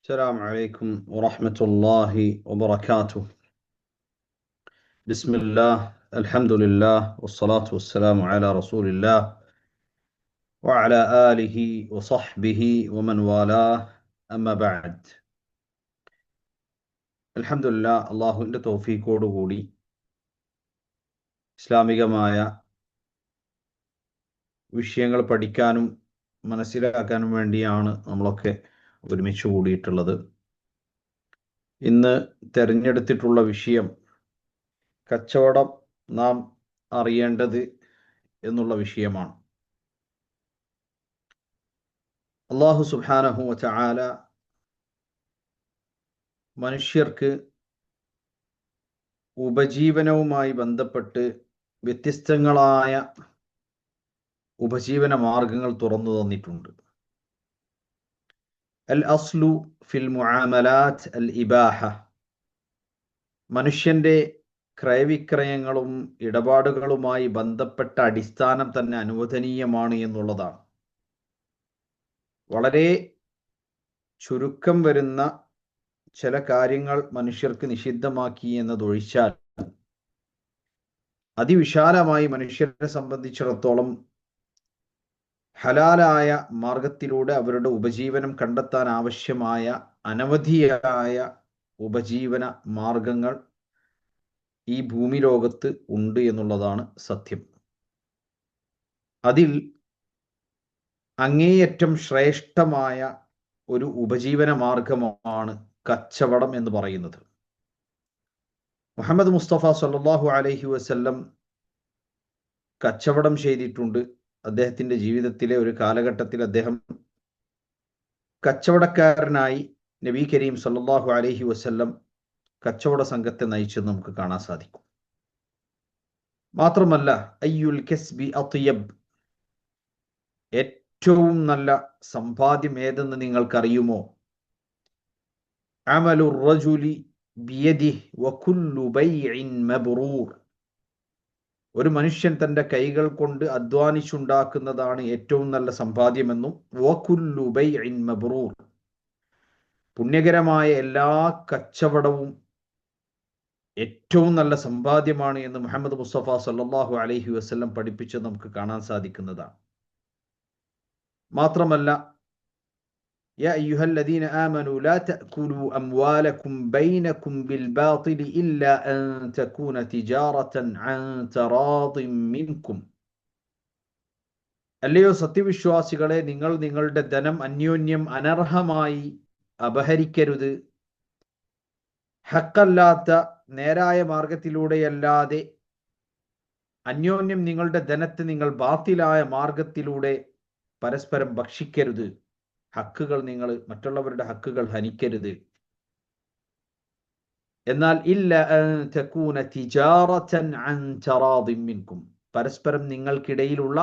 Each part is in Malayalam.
السلام عليكم ورحمة الله وبركاته. بسم الله، الحمد لله، والصلاة والسلام على رسول الله وعلى آله وصحبه ومن والاه. أما بعد. الحمد لله, അള്ളാഹുവിൻ്റെ തൗഫീഖോടുകൂടി ഇസ്ലാമികമായ വിഷയങ്ങൾ പഠിക്കാനും മനസ്സിലാക്കാനും വേണ്ടിയാണ് നമ്മളൊക്കെ ഒരുമിച്ച് കൂടിയിട്ടുള്ളത്. ഇന്ന് തിരഞ്ഞെടുത്തിട്ടുള്ള വിഷയം കച്ചവടം നാം അറിയേണ്ടത് എന്നുള്ള വിഷയമാണ്. അല്ലാഹു സുബ്ഹാനഹു വ തആല മനുഷ്യർക്ക് ഉപജീവനവുമായി ബന്ധപ്പെട്ട് വ്യത്യസ്തങ്ങളായ ഉപജീവന മാർഗങ്ങൾ തുറന്നു തന്നിട്ടുണ്ട്. അൽ അസ്ലു ഫിൽ മുആമലാത്ത് അൽ ഇബാഹ. മനുഷ്യന്റെ ക്രയവിക്രയങ്ങളും ഇടപാടുകളുമായി ബന്ധപ്പെട്ട അടിസ്ഥാനം തന്നെ അനുവദനീയമാണ് എന്നുള്ളതാണ്. വളരെ ചുരുക്കം വരുന്ന ചില കാര്യങ്ങൾ മനുഷ്യർക്ക് നിഷിദ്ധമാക്കി എന്നതൊഴിച്ചാൽ അതിവിശാലമായി മനുഷ്യരെ സംബന്ധിച്ചിടത്തോളം ഹലാലായ മാർഗത്തിലൂടെ അവരുടെ ഉപജീവനം കണ്ടെത്താൻ ആവശ്യമായ അനവധിയായ ഉപജീവന മാർഗങ്ങൾ ഈ ഭൂമി ലോകത്ത് ഉണ്ട് എന്നുള്ളതാണ് സത്യം. അതിൽ അങ്ങേയറ്റം ശ്രേഷ്ഠമായ ഒരു ഉപജീവന മാർഗമാണ് കച്ചവടം എന്ന് പറയുന്നത്. മുഹമ്മദ് മുസ്തഫ സല്ലല്ലാഹു അലൈഹി വസല്ലം കച്ചവടം ചെയ്തിട്ടുണ്ട്. അദ്ദേഹത്തിൻ്റെ ജീവിതത്തിലെ ഒരു കാലഘട്ടത്തിൽ അദ്ദേഹം കച്ചവടക്കാരനായി നബി കരീം സല്ലല്ലാഹു അലൈഹി വസല്ലം കച്ചവട സംഘത്തെ നയിച്ചെന്ന് നമുക്ക് കാണാൻ സാധിക്കും. മാത്രമല്ല, അയ്യുൽ കസ്ബി അത്യബ്, ഏറ്റവും നല്ല സമ്പാദ്യം ഏതെന്ന് നിങ്ങൾക്കറിയുമോ? അമലുർ റജുലി ബിയദിഹി വകുല്ലു ബൈഇൻ മബ്റൂർ. ഒരു മനുഷ്യൻ തൻ്റെ കൈകൾ കൊണ്ട് അധ്വാനിച്ചുണ്ടാക്കുന്നതാണ് ഏറ്റവും നല്ല സമ്പാദ്യമെന്നും വകുല്ലു ബൈഇൻ മബ്റൂർ, പുണ്യകരമായ എല്ലാ കച്ചവടവും ഏറ്റവും നല്ല സമ്പാദ്യമാണ് എന്ന് മുഹമ്മദ് മുസ്തഫ സല്ലല്ലാഹു അലൈഹി വസല്ലം പഠിപ്പിച്ച് നമുക്ക് കാണാൻ സാധിക്കുന്നതാണ്. മാത്രമല്ല, യാ അയ്യുഹല്ലദീന ആമനൂ ലാ തഅകുലൂ അംവാലകും ബൈനകും ബിൽബാതിൽ ഇല്ലാ അൻ തകൂന തിജാറതൻ അൻ തറാദിൻ മിൻകും. അല്ലയോ സത്യവിശ്വാസികളെ, നിങ്ങൾ നിങ്ങളുടെ ധനം അന്യോന്യം അനർഹമായി അപഹരിക്കരുത്. ഹക്കല്ലാത്ത നേരായ മാർഗത്തിലൂടെയല്ലാതെ അന്യോന്യം നിങ്ങളുടെ ധനത്തെ നിങ്ങൾ ബാത്തിലായ മാർഗത്തിലൂടെ പരസ്പരം ഭക്ഷിക്കരുത്. ഹക്കുകൾ, നിങ്ങൾ മറ്റുള്ളവരുടെ ഹക്കുകൾ ഹനിക്കരുത്. എന്നാൽ ഇല്ല അൻ തകൂന തിജാറതൻ അൻ തറാദിൻ മിൻകും, പരസ്പരം നിങ്ങൾക്കിടയിലുള്ള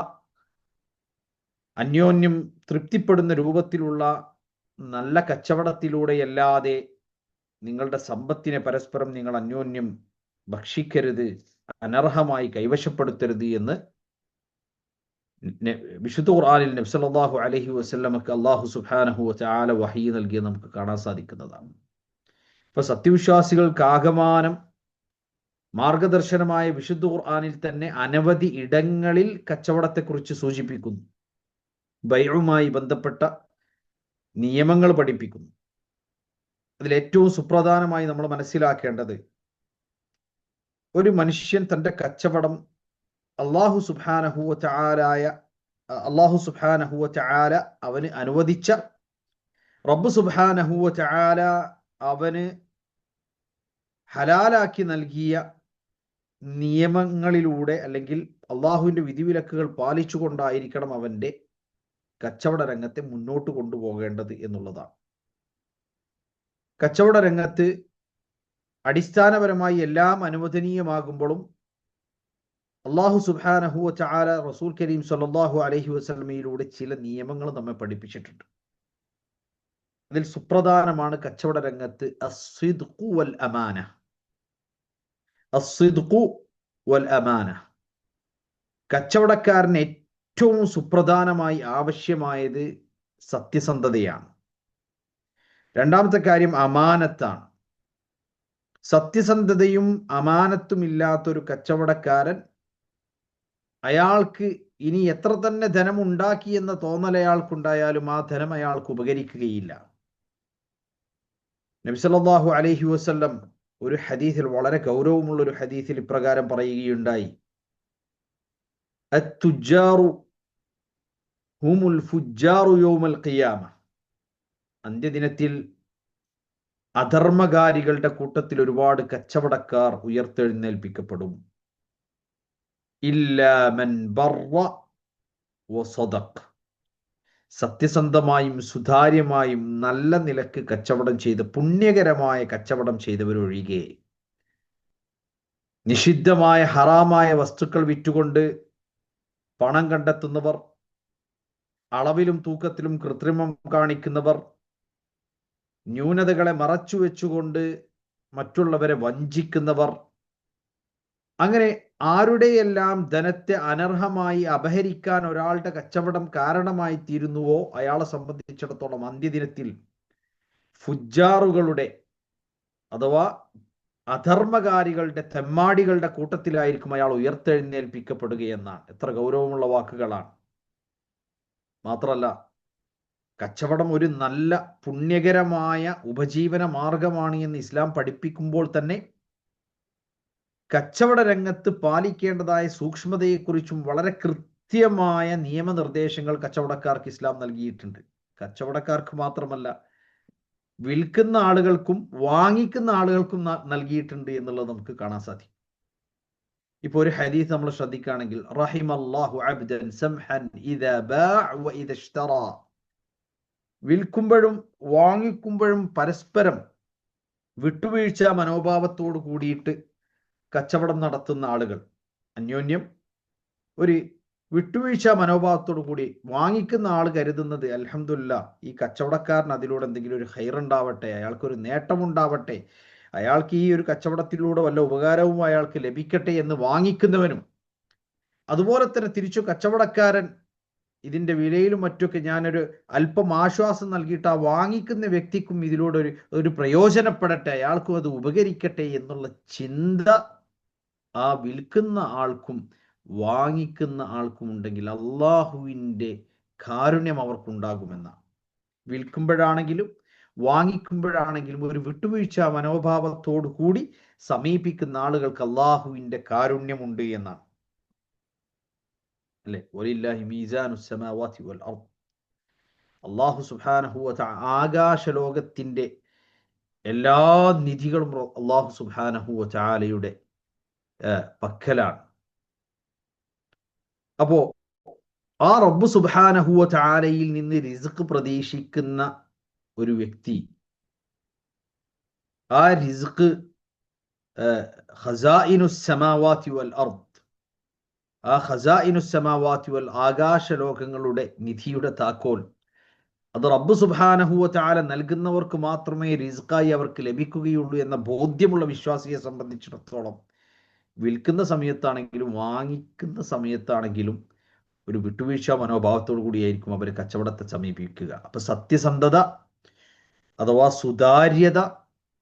അന്യോന്യം തൃപ്തിപ്പെടുന്ന രൂപത്തിലുള്ള നല്ല കച്ചവടത്തിലൂടെയല്ലാതെ നിങ്ങളുടെ സമ്പത്തിനെ പരസ്പരം നിങ്ങൾ അന്യോന്യം ഭക്ഷിക്കരുത്, അനർഹമായി കൈവശപ്പെടുത്തരുത് എന്ന് വിശുദ്ധ ഖുർആനിൽ നബി സല്ലല്ലാഹു അലൈഹി വസല്ലമക്ക് അല്ലാഹു സുബ്ഹാനഹു വ തആല വഹി നൽകിയത് നമുക്ക് കാണാൻ സാധിക്കുന്നതാണ്. ഇപ്പൊ സത്യവിശ്വാസികൾക്കാകമാനം മാർഗദർശനമായ വിശുദ്ധ ഖുർആനിൽ തന്നെ അനവധി ഇടങ്ങളിൽ കച്ചവടത്തെക്കുറിച്ച് സൂചിപ്പിക്കുന്നു. ബൈഉമായി ബന്ധപ്പെട്ട നിയമങ്ങൾ പഠിപ്പിക്കുന്നു. അതിലേറ്റവും സുപ്രധാനമായി നമ്മൾ മനസ്സിലാക്കേണ്ടത്, ഒരു മനുഷ്യൻ തൻ്റെ കച്ചവടം അല്ലാഹു സുബ്ഹാനഹു വ തആല അവന് അനുവദിച്ച, റബ്ബ് സുബ്ഹാനഹു വ തആല അവന് ഹലാലാക്കി നൽകിയ നിയമങ്ങളിലൂടെ അല്ലെങ്കിൽ അള്ളാഹുവിൻ്റെ വിധിവിലക്കുകൾ പാലിച്ചുകൊണ്ടായിരിക്കണം അവൻ്റെ കച്ചവട രംഗത്തെ മുന്നോട്ട് കൊണ്ടുപോകേണ്ടത് എന്നുള്ളതാണ്. കച്ചവട രംഗത്ത് അടിസ്ഥാനപരമായി എല്ലാം അനുവദനീയമാകുമ്പോഴും അല്ലാഹു സുബ്ഹാനഹു വ തആല റസൂൽ കരീം സല്ലല്ലാഹു അലൈഹി വസല്ലമയിലൂടെ ചില നിയമങ്ങൾ നമ്മെ പഠിപ്പിച്ചിട്ടുണ്ട്. അതിൽ സുപ്രധാനമാണ് കച്ചവട രംഗത്ത് അസ്സിദ്ഖു വൽ അമാന. അസ്സിദ്ഖു വൽ അമാന, കച്ചവടക്കാരന് ഏറ്റവും സുപ്രധാനമായി ആവശ്യമായത് സത്യസന്ധതയാണ്. രണ്ടാമത്തെ കാര്യം അമാനത്താണ്. സത്യസന്ധതയും അമാനത്തും ഇല്ലാത്തൊരു കച്ചവടക്കാരൻ, അയാൾക്ക് ഇനി എത്ര തന്നെ ധനം ഉണ്ടാക്കി എന്ന തോന്നൽ അയാൾക്കുണ്ടായാലും ആ ധനം അയാൾക്ക് ഉപകരിക്കുകയില്ല. നബി സല്ലല്ലാഹു അലൈഹി വസല്ലം ഒരു ഹദീസിൽ, വളരെ ഗൗരവമുള്ള ഒരു ഹദീസിൽ ഇപ്രകാരം പറയുകയുണ്ടായി: അത്തുജാറു ഹുമുൽ ഫുജ്ജാറു യൗമൽ ഖിയാമ. അന്ത്യദിനത്തിൽ അധർമ്മകാരികളുടെ കൂട്ടത്തിൽ ഒരുപാട് കച്ചവടക്കാർ ഉയർത്തെഴുന്നേൽപ്പിക്കപ്പെടും. ഇല്ലാ മൻ ബർറ വസദഖ്. സത്യസന്ധമായും സുതാര്യമായും നല്ല നിലക്ക് കച്ചവടം ചെയ്ത് പുണ്യകരമായ കച്ചവടം ചെയ്തവരൊഴികെ. നിഷിദ്ധമായ ഹറാമായ വസ്തുക്കൾ വിറ്റുകൊണ്ട് പണം കണ്ടെത്തുന്നവർ, അളവിലും തൂക്കത്തിലും കൃത്രിമം കാണിക്കുന്നവർ, ന്യൂനതകളെ മറച്ചു വെച്ചുകൊണ്ട് മറ്റുള്ളവരെ വഞ്ചിക്കുന്നവർ, അങ്ങനെ ആരുടെയെല്ലാം ധനത്തെ അനർഹമായി അപഹരിക്കാൻ ഒരാളുടെ കച്ചവടം കാരണമായി തീരുന്നുവോ അയാളെ സംബന്ധിച്ചിടത്തോളം അന്ത്യദിനത്തിൽ ഫുജ്ജാറുകളുടെ അഥവാ അധർമ്മകാരികളുടെ, തെമ്മാടികളുടെ കൂട്ടത്തിലായിരിക്കും അയാൾ ഉയർത്തെഴുന്നേൽപ്പിക്കപ്പെടുകയെന്നാണ്. എത്ര ഗൗരവമുള്ള വാക്കുകളാണ്! മാത്രമല്ല, കച്ചവടം ഒരു നല്ല പുണ്യകരമായ ഉപജീവന മാർഗമാണ് എന്ന് ഇസ്ലാം പഠിപ്പിക്കുമ്പോൾ തന്നെ കച്ചവട രംഗത്ത് പാലിക്കേണ്ടതായ സൂക്ഷ്മതയെക്കുറിച്ചും വളരെ കൃത്യമായ നിയമനിർദ്ദേശങ്ങൾ കച്ചവടക്കാർക്ക് ഇസ്ലാം നൽകിയിട്ടുണ്ട്. കച്ചവടക്കാർക്ക് മാത്രമല്ല, വിൽക്കുന്ന ആളുകൾക്കും വാങ്ങിക്കുന്ന ആളുകൾക്കും നൽകിയിട്ടുണ്ട് എന്നുള്ളത് നമുക്ക് കാണാൻ സാധിക്കും. ഇപ്പൊ ഒരു ഹദീസ് നമ്മൾ ശ്രദ്ധിക്കുകയാണെങ്കിൽ, റഹിമല്ലാഹു അബ്ദൻ സംഹൻ ഇദാ ബാഅ വ ഇദാ ഇശ്തറ. വിൽക്കുമ്പോഴും വാങ്ങിക്കുമ്പോഴും പരസ്പരം വിട്ടുവീഴ്ച മനോഭാവത്തോട് കൂടിയിട്ട് കച്ചവടം നടത്തുന്ന ആളുകൾ, അന്യോന്യം ഒരു വിട്ടുവീഴ്ച മനോഭാവത്തോടു കൂടി വാങ്ങിക്കുന്ന ആൾ കരുതുന്നത്, അൽഹംദുലില്ലാ, ഈ കച്ചവടക്കാരൻ അതിലൂടെ എന്തെങ്കിലും ഒരു ഹൈറുണ്ടാവട്ടെ, അയാൾക്കൊരു നേട്ടമുണ്ടാവട്ടെ, അയാൾക്ക് ഈ ഒരു കച്ചവടത്തിലൂടെ വല്ല ഉപകാരവും അയാൾക്ക് ലഭിക്കട്ടെ എന്ന് വാങ്ങിക്കുന്നവനും, അതുപോലെ തന്നെ തിരിച്ചു കച്ചവടക്കാരൻ ഇതിന്റെ വിലയിലും മറ്റൊക്കെ ഞാനൊരു അല്പം ആശ്വാസം നൽകിയിട്ട് ആ വാങ്ങിക്കുന്ന വ്യക്തിക്കും ഇതിലൂടെ ഒരു പ്രയോജനപ്പെടട്ടെ, അയാൾക്കും അത് ഉപകരിക്കട്ടെ എന്നുള്ള ചിന്ത ആ വിൽക്കുന്ന ആൾക്കും വാങ്ങിക്കുന്ന ആൾക്കും ഉണ്ടെങ്കിൽ അള്ളാഹുവിൻ്റെ കാരുണ്യം അവർക്കുണ്ടാകുമെന്നാണ്. വിൽക്കുമ്പോഴാണെങ്കിലും വാങ്ങിക്കുമ്പോഴാണെങ്കിലും ഒരു വിട്ടുവീഴ്ച മനോഭാവത്തോടു കൂടി സമീപിക്കുന്ന ആളുകൾക്ക് അള്ളാഹുവിൻ്റെ കാരുണ്യമുണ്ട് എന്നാണ്. അല്ലെ, വലില്ലാഹി മീസാനുസ് സമാവാതി വൽ അർദ്. അള്ളാഹു സുബ്ഹാനഹു വ തആല, ആകാശലോകത്തിന്റെ എല്ലാ നിധികളും അള്ളാഹു സുബ്ഹാനഹു വ തആലയുടെ പക്കലാണ്. അപ്പോ ആ റബ്ബ് സുബ്ഹാനഹു വ തആലയിൽ നിന്ന് റിസ്ക് പ്രതീക്ഷിക്കുന്ന ഒരു വ്യക്തി, ആ റിസ്ക് ഖസാഇനുസ് സമാവാതി വൽ അർദ്, ആ ഖസാഇനുസ് സമാവാതി വൽ, ആകാശലോകങ്ങളുടെ നിധിയുടെ താക്കോൽ, അത് റബ്ബ് സുബ്ഹാനഹു വ തആല നൽകുന്നവർക്ക് മാത്രമേ റിസ്ക്കായി അവർക്ക് ലഭിക്കുകയുള്ളൂ എന്ന ബോധ്യമുള്ള വിശ്വാസിയെ സംബന്ധിച്ചിടത്തോളം വിൽക്കുന്ന സമയത്താണെങ്കിലും വാങ്ങിക്കുന്ന സമയത്താണെങ്കിലും ഒരു വിട്ടുവീഴ്ച മനോഭാവത്തോടു കൂടിയായിരിക്കും അവർ കച്ചവടത്തെ സമീപിക്കുക. അപ്പൊ സത്യസന്ധത അഥവാ സുതാര്യത,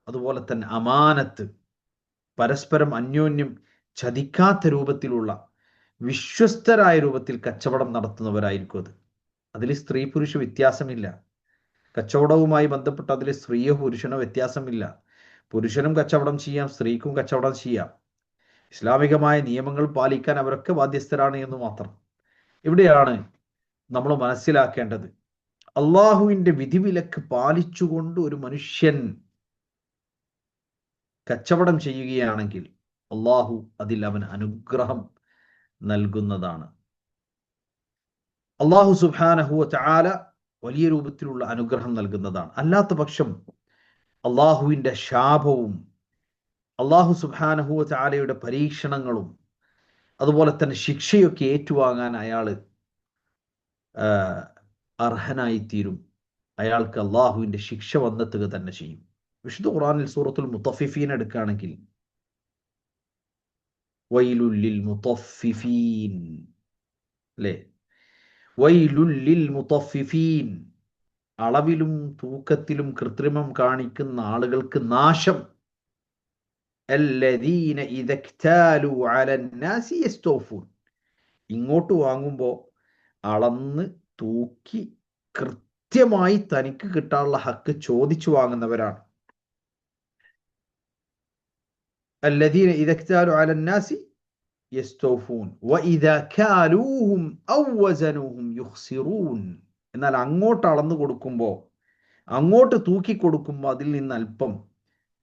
അതുപോലെ തന്നെ അമാനത്ത്, പരസ്പരം അന്യോന്യം ചതിക്കാത്ത രൂപത്തിലുള്ള വിശ്വസ്തരായ രൂപത്തിൽ കച്ചവടം നടത്തുന്നവരായിരിക്കും അത്. അതിൽ സ്ത്രീ പുരുഷ വ്യത്യാസമില്ല. കച്ചവടവുമായി ബന്ധപ്പെട്ട് അതിൽ സ്ത്രീയോ പുരുഷനോ വ്യത്യാസമില്ല. പുരുഷനും കച്ചവടം ചെയ്യാം, സ്ത്രീക്കും കച്ചവടം ചെയ്യാം. ഇസ്ലാമികമായ നിയമങ്ങൾ പാലിക്കാൻ അവരൊക്കെ ബാധ്യസ്ഥരാണ് എന്ന് മാത്രം. ഇവിടെയാണ് നമ്മൾ മനസ്സിലാക്കേണ്ടത്, അള്ളാഹുവിൻ്റെ വിധിവിലക്ക് പാലിച്ചുകൊണ്ട് ഒരു മനുഷ്യൻ കച്ചവടം ചെയ്യുകയാണെങ്കിൽ അള്ളാഹു അതിൽ അവൻ അനുഗ്രഹം നൽകുന്നതാണ്. അള്ളാഹു സുബ്ഹാനഹു വ തആല വലിയ രൂപത്തിലുള്ള അനുഗ്രഹം നൽകുന്നതാണ്. അല്ലാത്ത പക്ഷം അള്ളാഹുവിൻ്റെ ശാപവും അള്ളാഹു സുബ്ഹാനഹു വ തആലയുടെ പരീക്ഷണങ്ങളും അതുപോലെ തന്നെ ശിക്ഷയൊക്കെ ഏറ്റുവാങ്ങാൻ അയാൾ അർഹനായിത്തീരും. അയാൾക്ക് അള്ളാഹുവിൻ്റെ ശിക്ഷ വന്നെത്തുക തന്നെ ചെയ്യും. വിശുദ്ധ ഖുർആനിൽ സൂറത്തുൽ മുത്തഫിഫീൻ എടുക്കുകയാണെങ്കിൽ, വൈലുൽ ലിൽ മുത്തഫിഫീൻ, അല്ലേ, വൈലുൽ ലിൽ മുത്തഫിഫീൻ, അളവിലും തൂക്കത്തിലും കൃത്രിമം കാണിക്കുന്ന ആളുകൾക്ക് നാശം. الذين إذا اكتالوا على الناس يستوفون. ഇങ്ങോട്ട് വാങ്ങുമ്പോൾ അളന്ന് തൂക്കി കൃത്യമായി തനിക്ക് കിട്ടാനുള്ള ഹക്ക് ചോദിച്ചു വാങ്ങുന്നവരാണ്. الذين إذا اكتالوا على الناس يستوفون وإذا كالوهم أو وزنوهم يخسرون. എന്നാൽ അങ്ങോട്ട് അളന്നു കൊടുക്കുമ്പോൾ, അങ്ങോട്ട് തൂക്കി കൊടുക്കുമ്പോൾ അതിൽ നിന്ന് അല്പം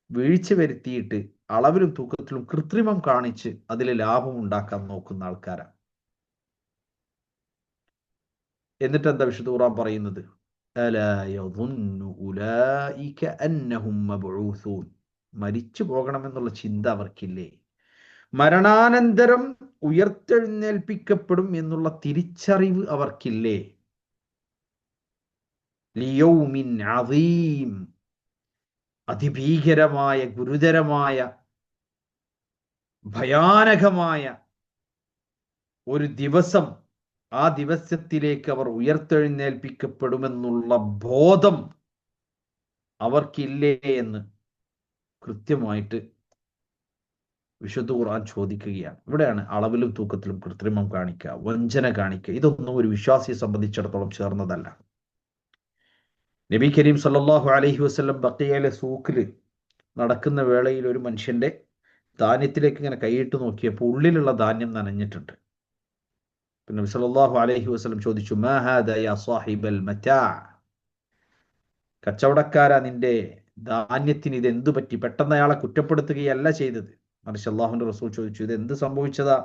വീഴ്ച വരുത്തിയിട്ട് അളവിലും തൂക്കത്തിലും കൃത്രിമം കാണിച്ച് അതിൽ ലാഭം ഉണ്ടാക്കാൻ നോക്കുന്ന ആൾക്കാരാണ്. എന്നിട്ട് എന്താ വിശുദ്ധ ഖുർആൻ പറയുന്നത്? അലാ യظുന്നു ഉലൈക അന്നഹും മബ്ഊസൂൻ. മരിച്ചു പോകണമെന്നുള്ള ചിന്ത അവർക്കില്ലേ? മരണാനന്തരം ഉയർത്തെഴുന്നേൽപ്പിക്കപ്പെടും എന്നുള്ള തിരിച്ചറിവ് അവർക്കില്ലേ? ലിയൗമിൻ അദീം. അതിഭീകരമായ, ഗുരുതരമായ, ഭയാനകമായ ഒരു ദിവസം. ആ ദിവസത്തിലേക്ക് അവർ ഉയർത്തെഴുന്നേൽപ്പിക്കപ്പെടുമെന്നുള്ള ബോധം അവർക്കില്ലേ എന്ന് കൃത്യമായിട്ട് വിശുദ്ധ ഖുർആൻ ചോദിക്കുകയാണ്. ഇവിടെയാണ് അളവിലും തൂക്കത്തിലും കൃത്രിമം കാണിക്കുക, വഞ്ചന കാണിക്കുക. ഇതൊന്നും ഒരു വിശ്വാസിയെ സംബന്ധിച്ചിടത്തോളം ചേർന്നതല്ല. നബി കരീം സല്ലല്ലാഹു അലൈഹി വസല്ലം ബഖിയയിലെ സൂക്കിൽ നടക്കുന്ന വേളയിൽ ഒരു മനുഷ്യന്റെ ധാന്യത്തിലേക്ക് ഇങ്ങനെ കൈയിട്ട് നോക്കിയപ്പോൾ ഉള്ളിലുള്ള ധാന്യം നനഞ്ഞിട്ടുണ്ട്. പിന്നെ നബി സല്ലല്ലാഹു അലൈഹി വസല്ലം ചോദിച്ചു, മാ ഹാദാ യാ സാഹിബൽ മതാ. കച്ചവടക്കാരാ, നിന്റെ ധാന്യത്തിന് ഇത് എന്തു പറ്റി? പെട്ടെന്ന് അയാളെ കുറ്റപ്പെടുത്തുകയല്ല ചെയ്തത്, മറിച്ച് അള്ളാഹുവിന്റെ റസൂൽ ചോദിച്ചു, ഇത് എന്ത് സംഭവിച്ചതാ?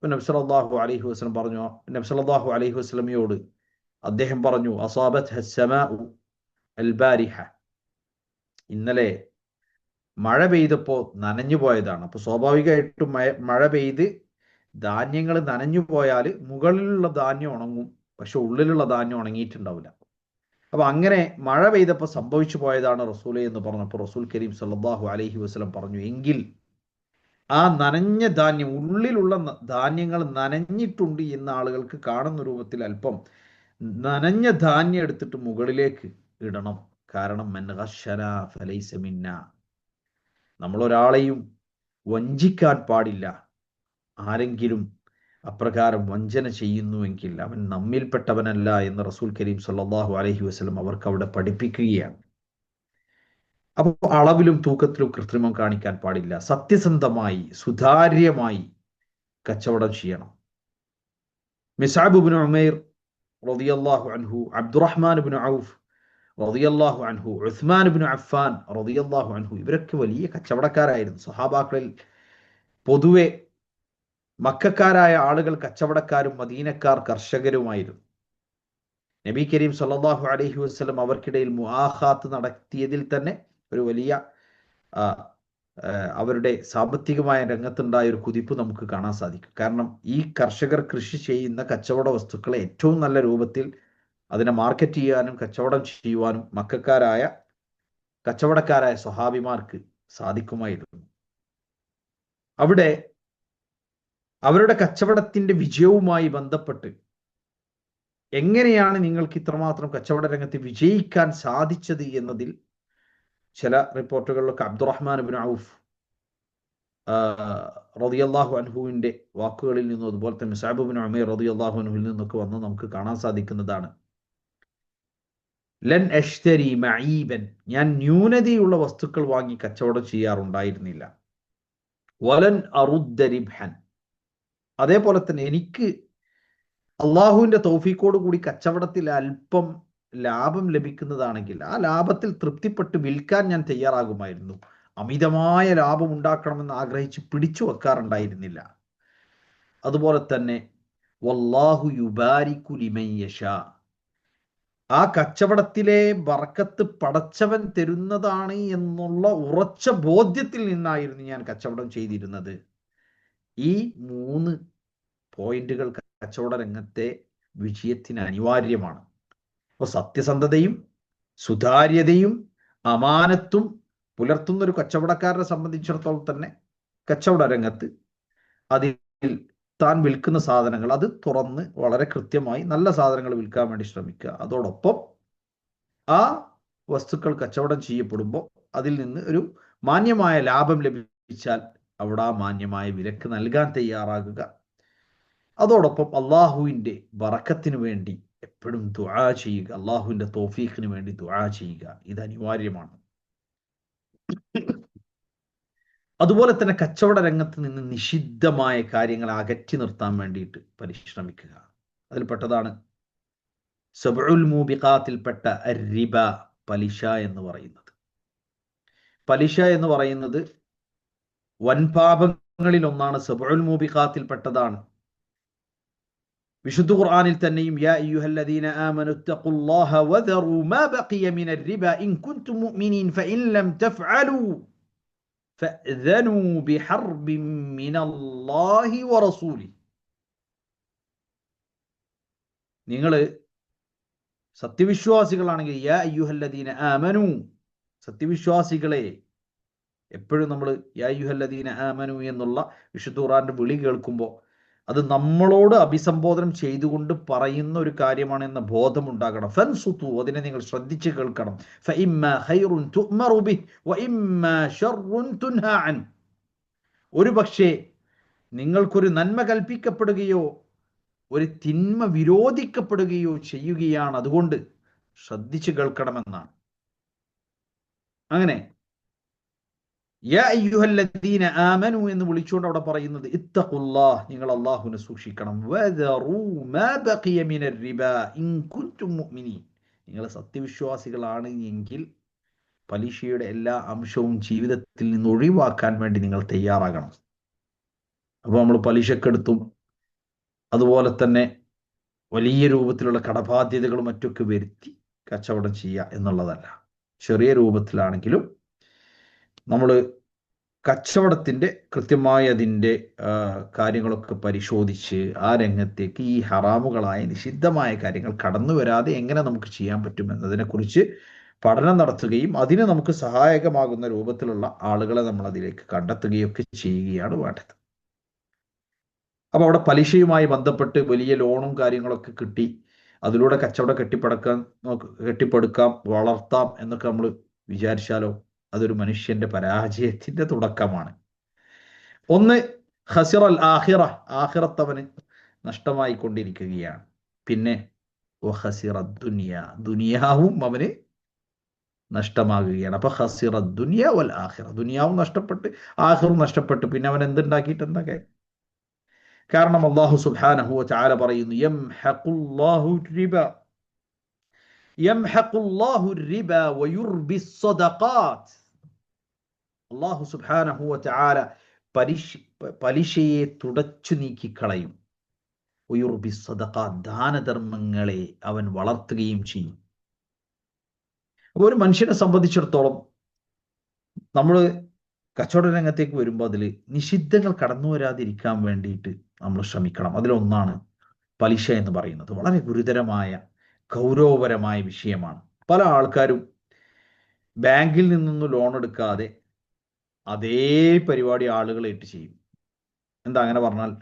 നബി സല്ലല്ലാഹു അലൈഹി വസല്ലം പറഞ്ഞു, നബി സല്ലല്ലാഹു അലൈഹി വസല്ലമയോട് അദ്ദേഹം പറഞ്ഞു, അസാബത് ഹസ്സമാഉ അൽ ബാരിഹ. ഇന്നലെ മഴ പെയ്തപ്പോ നനഞ്ഞു പോയതാണ്. അപ്പൊ സ്വാഭാവികമായിട്ടും മഴ പെയ്ത് ധാന്യങ്ങൾ നനഞ്ഞു പോയാൽ മുകളിലുള്ള ധാന്യം ഉണങ്ങും, പക്ഷെ ഉള്ളിലുള്ള ധാന്യം ഉണങ്ങിയിട്ടുണ്ടാവില്ല. അപ്പൊ അങ്ങനെ മഴ പെയ്തപ്പോൾ സംഭവിച്ചു പോയതാണ് റസൂലേ എന്ന് പറഞ്ഞപ്പോൾ റസൂൽ കരീം സല്ലല്ലാഹു അലൈഹി വസല്ലം പറഞ്ഞു, എങ്കിൽ ആ നനഞ്ഞ ധാന്യം, ഉള്ളിലുള്ള ധാന്യങ്ങൾ നനഞ്ഞിട്ടുണ്ട് എന്ന ആളുകൾക്ക് കാണുന്ന രൂപത്തിൽ അല്പം നനഞ്ഞ ധാന്യം എടുത്തിട്ട് മുകളിലേക്ക് ഇടണം. കാരണം മൻ ഗശ്ശനാ ഫലൈസ മിന്നാ. നമ്മളൊരാളെയും വഞ്ചിക്കാൻ പാടില്ല. ആരെങ്കിലും അപ്രകാരം വഞ്ചന ചെയ്യുന്നുവെങ്കിൽ അവൻ നമ്മിൽപ്പെട്ടവനല്ല എന്ന് റസൂൽ കരീം സല്ലല്ലാഹു അലൈഹി വസല്ലം അവർക്ക് അവിടെ പഠിപ്പിക്കുകയാണ്. അപ്പോൾ അളവിലും തൂക്കത്തിലും കൃത്രിമം കാണിക്കാൻ പാടില്ല. സത്യസന്ധമായി, സുതാര്യമായി കച്ചവടം ചെയ്യണം. മിസ്അബ് ഇബ്നു ഉമൈർ റളിയല്ലാഹു അൻഹു, അബ്ദുറഹ്മാൻ ഇബ്നു ഔഫ് റളിയല്ലാഹു അൻഹു, ഉസ്മാൻ ഇബ്നു അഫ്ഫാൻ റളിയല്ലാഹു അൻഹു, ഇവരൊക്കെ വലിയ കച്ചവടക്കാരായിരുന്നു. സ്വഹാബാക്കളിൽ പൊതുവെ മക്കക്കാരായ ആളുകൾ കച്ചവടക്കാരും മദീനക്കാർ കർഷകരുമായിരുന്നു. നബി കരീം സല്ലല്ലാഹു അലൈഹി വസല്ലം അവർക്കിടയിൽ മുആഖാത്ത് നടത്തിയതിൽ തന്നെ ഒരു വലിയ അവരുടെ സാമ്പത്തികമായ രംഗത്തുണ്ടായ ഒരു കുതിപ്പ് നമുക്ക് കാണാൻ സാധിക്കും. കാരണം ഈ കർഷകർ കൃഷി ചെയ്യുന്ന കച്ചവട വസ്തുക്കളെ ഏറ്റവും നല്ല രൂപത്തിൽ അതിനെ മാർക്കറ്റ് ചെയ്യാനും കച്ചവടം ചെയ്യുവാനും മക്കക്കാരായ കച്ചവടക്കാരായ സ്വഹാബിമാർക്ക് സാധിക്കുമായിരുന്നു. അവിടെ അവരുടെ കച്ചവടത്തിന്റെ വിജയവുമായി ബന്ധപ്പെട്ട് എങ്ങനെയാണ് നിങ്ങൾക്ക് ഇത്രമാത്രം കച്ചവട രംഗത്ത് വിജയിക്കാൻ സാധിച്ചത് എന്നതിൽ ചില റിപ്പോർട്ടുകളിലൊക്കെ അബ്ദുറഹ്മാൻ ഇബ്നു ഔഫ് റളിയല്ലാഹു അൻഹുവിന്റെ വാക്കുകളിൽ നിന്നും അതുപോലെ തന്നെ മുസ്അബ് ഇബ്നു ഉമൈർ റളിയല്ലാഹു അൻഹുവിൽ നിന്നൊക്കെ വന്ന് നമുക്ക് കാണാൻ സാധിക്കുന്നതാണ്. ലൻ അഷ്തരി മഈബൻ. ഞാൻ ന്യൂനതയുള്ള വസ്തുക്കൾ വാങ്ങി കച്ചവടം ചെയ്യാറുണ്ടായിരുന്നില്ല. വലൻ അറുദ്ദ റിബ്ഹൻ. അതേപോലെ തന്നെ എനിക്ക് അള്ളാഹുവിന്റെ തൗഫീഖോട് കൂടി കച്ചവടത്തിൽ അല്പം ലാഭം ലഭിക്കുന്നതാണെങ്കിൽ ആ ലാഭത്തിൽ തൃപ്തിപ്പെട്ട് വിൽക്കാൻ ഞാൻ തയ്യാറാകുമായിരുന്നു. അമിതമായ ലാഭം ഉണ്ടാക്കണമെന്ന് ആഗ്രഹിച്ച് പിടിച്ചു വെക്കാറുണ്ടായിരുന്നില്ല. അതുപോലെ തന്നെ വല്ലാഹു യുബാരിക്കു ലിമൻ യശാ. ആ കച്ചവടത്തിലെ ബർക്കത്ത് പടച്ചവൻ തരുന്നതാണ് എന്നുള്ള ഉറച്ച ബോധ്യത്തിൽ നിന്നായിരുന്നു ഞാൻ കച്ചവടം ചെയ്തിരുന്നത്. ഈ 3 പോയിന്റുകൾ കച്ചവട രംഗത്തെ വിജയത്തിന് അനിവാര്യമാണ്. അപ്പോൾ സത്യസന്ധതയും സുതാര്യതയും അമാനത്തും പുലർത്തുന്ന ഒരു കച്ചവടക്കാരനെ സംബന്ധിച്ചിടത്തോളം തന്നെ കച്ചവട രംഗത്ത് അതിൽ താൻ വിൽക്കുന്ന സാധനങ്ങൾ അത് തുറന്ന് വളരെ കൃത്യമായി നല്ല സാധനങ്ങൾ വിൽക്കാൻ വേണ്ടി ശ്രമിക്കുക. അതോടൊപ്പം ആ വസ്തുക്കൾ കച്ചവടം ചെയ്യപ്പെടുമ്പോൾ അതിൽ നിന്ന് ഒരു മാന്യമായ ലാഭം ലഭിച്ചാൽ അവിടെ ആ മാന്യമായ വിലക്ക് നൽകാൻ തയ്യാറാകുക. അതോടൊപ്പം അള്ളാഹുവിൻ്റെ ബറക്കത്തിന് വേണ്ടി എപ്പോഴും ദുആ ചെയ്യുക, അള്ളാഹുവിൻ്റെ തൗഫീഖിന് വേണ്ടി ദുആ ചെയ്യുക. ഇത് അനിവാര്യമാണ്. അതുപോലെ തന്നെ കച്ചവട രംഗത്ത് നിന്ന് നിഷിദ്ധമായ കാര്യങ്ങൾ അകറ്റി നിർത്താൻ വേണ്ടിയിട്ട് പരിശ്രമിക്കുക. അതിൽപ്പെട്ടതാണ് സബ്ഉൽ മൂബിഖാത്തിൽപ്പെട്ട റിബ, പലിശ എന്ന് പറയുന്നത്. പലിശ എന്ന് പറയുന്നത് വൻപാപങ്ങളിൽ ഒന്നാണ്, സബ്ഉൽ മൂബിഖാത്തിൽപ്പെട്ടതാണ്. വിശുദ്ധ ഖുർആനിൽ തന്നെയും യാ അയ്യുഹല്ലദീന ആമനു തഖുല്ലാഹ വദറു മാ ബഖിയ മിനർ റിബ ഇൻ കുൻതും മുഅ്മിനീൻ ഫഇൻ ലം തഫ്അലു ഫഅ്ദനൂ ബിഹർബിൻ മിനല്ലാഹി വറസൂലിഹി. നിങ്ങൾ സത്യവിശ്വാസികളാണെങ്കിൽ യാ അയ്യുഹല്ലദീന ആമനു, സത്യവിശ്വാസികളെ. എപ്പോഴും നമ്മൾ യാ അയ്യുഹല്ലദീന ആമനു എന്നുള്ള വിശുദ്ധ ഖുർആന്റെ വിളി കേൾക്കുമ്പോൾ അത് നമ്മളോട് അഭിസംബോധനം ചെയ്തുകൊണ്ട് പറയുന്ന ഒരു കാര്യമാണ് എന്ന ബോധം ഉണ്ടാകണം. ഫൻസുതു, അതിനെ നിങ്ങൾ ശ്രദ്ധിച്ച് കേൾക്കണം. ഫഇമ്മാ ഖൈറുൻ തുഅ്മറു ബിഹി വഇമ്മാ ശർറുൻ തുൻഹാ അൻ. ഒരു പക്ഷേ നിങ്ങൾക്കൊരു നന്മ കൽപ്പിക്കപ്പെടുകയോ ഒരു തിന്മ വിരോധിക്കപ്പെടുകയോ ചെയ്യുകയാണ്, അതുകൊണ്ട് ശ്രദ്ധിച്ച് കേൾക്കണമെന്നാണ്. അങ്ങനെ യാ അയ്യുഹല്ലദീന ആമനു എന്ന് വിളിച്ചുകൊണ്ട് അവിടെ പറയുന്നത് ഇത്തഖുല്ലാഹ്, നിങ്ങൾ അല്ലാഹുവിനെ സൂക്ഷിക്കണം. വദറൂ മാ ബഖിയ മിനർ റിബ ഇൻ കുൻതും മുഅ്മിനീൻ, നിങ്ങൾ സത്യവിശ്വാസികളാണ് എങ്കിൽ പലിശയുടെ എല്ലാ അംശവും ജീവിതത്തിൽ നിന്ന് ഒഴിവാക്കാൻ വേണ്ടി നിങ്ങൾ തയ്യാറാകണം. അപ്പോൾ നമ്മൾ പലിശക്കെടുത്തും അതുപോലെ തന്നെ വലിയ രൂപത്തിലുള്ള കടബാധ്യതകളും മറ്റൊക്കെ വരുത്തി കച്ചവടം ചെയ്യുക എന്നുള്ളതല്ല. ചെറിയ രൂപത്തിലാണെങ്കിലും നമ്മൾ കച്ചവടത്തിൻ്റെ കൃത്യമായി അതിൻ്റെ കാര്യങ്ങളൊക്കെ പരിശോധിച്ച് ആ രംഗത്തേക്ക് ഈ ഹറാമുകളായ നിഷിദ്ധമായ കാര്യങ്ങൾ കടന്നു വരാതെ എങ്ങനെ നമുക്ക് ചെയ്യാൻ പറ്റും എന്നതിനെക്കുറിച്ച് പഠനം നടത്തുകയും അതിന് നമുക്ക് സഹായകമാകുന്ന രൂപത്തിലുള്ള ആളുകളെ നമ്മൾ അതിലേക്ക് കണ്ടെത്തുകയൊക്കെ ചെയ്യുകയാണ് വേണ്ടത്. അപ്പോൾ അവിടെ പലിശയുമായി ബന്ധപ്പെട്ട് വലിയ ലോണും കാര്യങ്ങളൊക്കെ കിട്ടി അതിലൂടെ കച്ചവടം കെട്ടിപ്പടുക്കാം, വളർത്താം എന്നൊക്കെ നമ്മൾ വിചാരിച്ചാലോ, അതൊരു മനുഷ്യന്റെ പരാജയത്തിന്റെ തുടക്കമാണ്. ഒന്ന്, ഖസിറൽ ആഖിറ, ആഖിറത്തവന് നഷ്ടമായി കൊണ്ടിരിക്കുകയാണ്. പിന്നെ വഖസിറ ദുനിയ, ദുനിയാവും അവന് നഷ്ടമാകുകയാണ്. അപ്പൊ ഖസിറ ദുനിയ വൽ ആഖിറ, ദുനിയാവും നഷ്ടപ്പെട്ട് ആഖിറും നഷ്ടപ്പെട്ട് പിന്നെ അവൻ എന്തുണ്ടാക്കിയിട്ട് എന്തൊക്കെ. കാരണം അല്ലാഹു സുബ്ഹാനഹു വ തആല പറയുന്നു യംഹഖുല്ലാഹു റിബ യംഹഖുല്ലാഹു റിബ വയുർബി സ്വദഖാത്ത്. അല്ലാഹു സുബ്ഹാനഹു വ തആല പലിശയെ തുടച്ചു നീക്കിക്കളയും. വയുർബി സ്വദഖാത്ത്, ദാനധർമ്മങ്ങളെ അവൻ വളർത്തുകയും ചെയ്യും. അപ്പോൾ ഒരു മനുഷ്യനെ സംബന്ധിച്ചിടത്തോളം നമ്മൾ കച്ചവട രംഗത്തേക്ക് വരുമ്പോൾ അതിൽ നിഷിദ്ധങ്ങൾ കടന്നു വരാതിരിക്കാൻ വേണ്ടിയിട്ട് നമ്മൾ ശ്രമിക്കണം. അതിലൊന്നാണ് പലിശ എന്ന് പറയുന്നത്. വളരെ ഗുരുതരമായ ഗൗരവപരമായ വിഷയമാണ്. പല ആൾക്കാരും ബാങ്കിൽ നിന്നൊന്നും ലോൺ എടുക്കാതെ അതേ പരിപാടി ആളുകളായിട്ട് ചെയ്യും. എന്താ അങ്ങനെ പറഞ്ഞാൽ,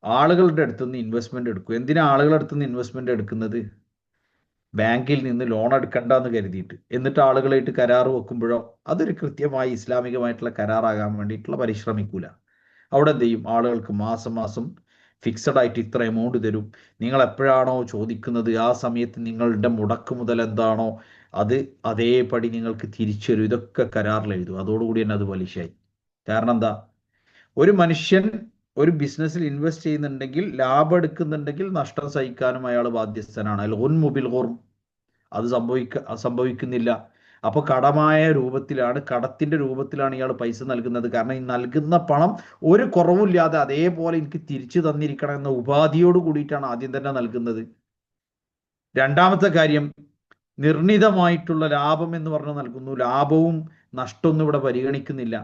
ആളുകളുടെ അടുത്തുനിന്ന് ഇൻവെസ്റ്റ്മെന്റ് എടുക്കും. എന്തിനാ ആളുകളുടെ അടുത്തുനിന്ന് ഇൻവെസ്റ്റ്മെന്റ് എടുക്കുന്നത്? ബാങ്കിൽ നിന്ന് ലോൺ എടുക്കണ്ട എന്ന് കരുതിയിട്ട്. എന്നിട്ട് ആളുകളായിട്ട് കരാർ വെക്കുമ്പോഴോ അതൊരു കൃത്യമായി ഇസ്ലാമികമായിട്ടുള്ള കരാറാകാൻ വേണ്ടിയിട്ടുള്ള പരിശ്രമിക്കൂല. അവിടെ എന്ത് ചെയ്യും, ആളുകൾക്ക് മാസം മാസം ഫിക്സഡ് ആയിട്ട് ഇത്ര എമൗണ്ട് തരും, നിങ്ങൾ എപ്പോഴാണോ ചോദിക്കുന്നത് ആ സമയത്ത് നിങ്ങളുടെ മുടക്ക് മുതൽ എന്താണോ അത് അതേപടി നിങ്ങൾക്ക് തിരിച്ചു തരും. ഇതൊക്കെ കരാറിൽ എഴുതും. അതോടുകൂടി തന്നെ അത് പലിശയായി. കാരണം എന്താ, ഒരു മനുഷ്യൻ ഒരു ബിസിനസ്സിൽ ഇൻവെസ്റ്റ് ചെയ്യുന്നുണ്ടെങ്കിൽ, ലാഭം എടുക്കുന്നുണ്ടെങ്കിൽ നഷ്ടം സഹിക്കാനും അയാൾ ബാധ്യസ്ഥനാണ്. അൽ ഗുൻമു ബിൽ ഗുർം, അത് സംഭവിക്കുന്നില്ല. അപ്പോൾ കടമായ രൂപത്തിലാണ്, കടത്തിന്റെ രൂപത്തിലാണ് ഇയാൾ പൈസ നൽകുന്നത്. കാരണം ഈ നൽകുന്ന പണം ഒരു കുറവില്ലാതെ അതേപോലെ എനിക്ക് തിരിച്ചു തന്നിരിക്കണം എന്ന ഉപാധിയോട് കൂടിയിട്ടാണ് ആദ്യം തന്നെ നൽകുന്നത്. രണ്ടാമത്തെ കാര്യം, നിർണിതമായിട്ടുള്ള ലാഭം എന്ന് പറഞ്ഞു നൽകുന്നു. ലാഭവും നഷ്ടമൊന്നും ഇവിടെ പരിഗണിക്കുന്നില്ല.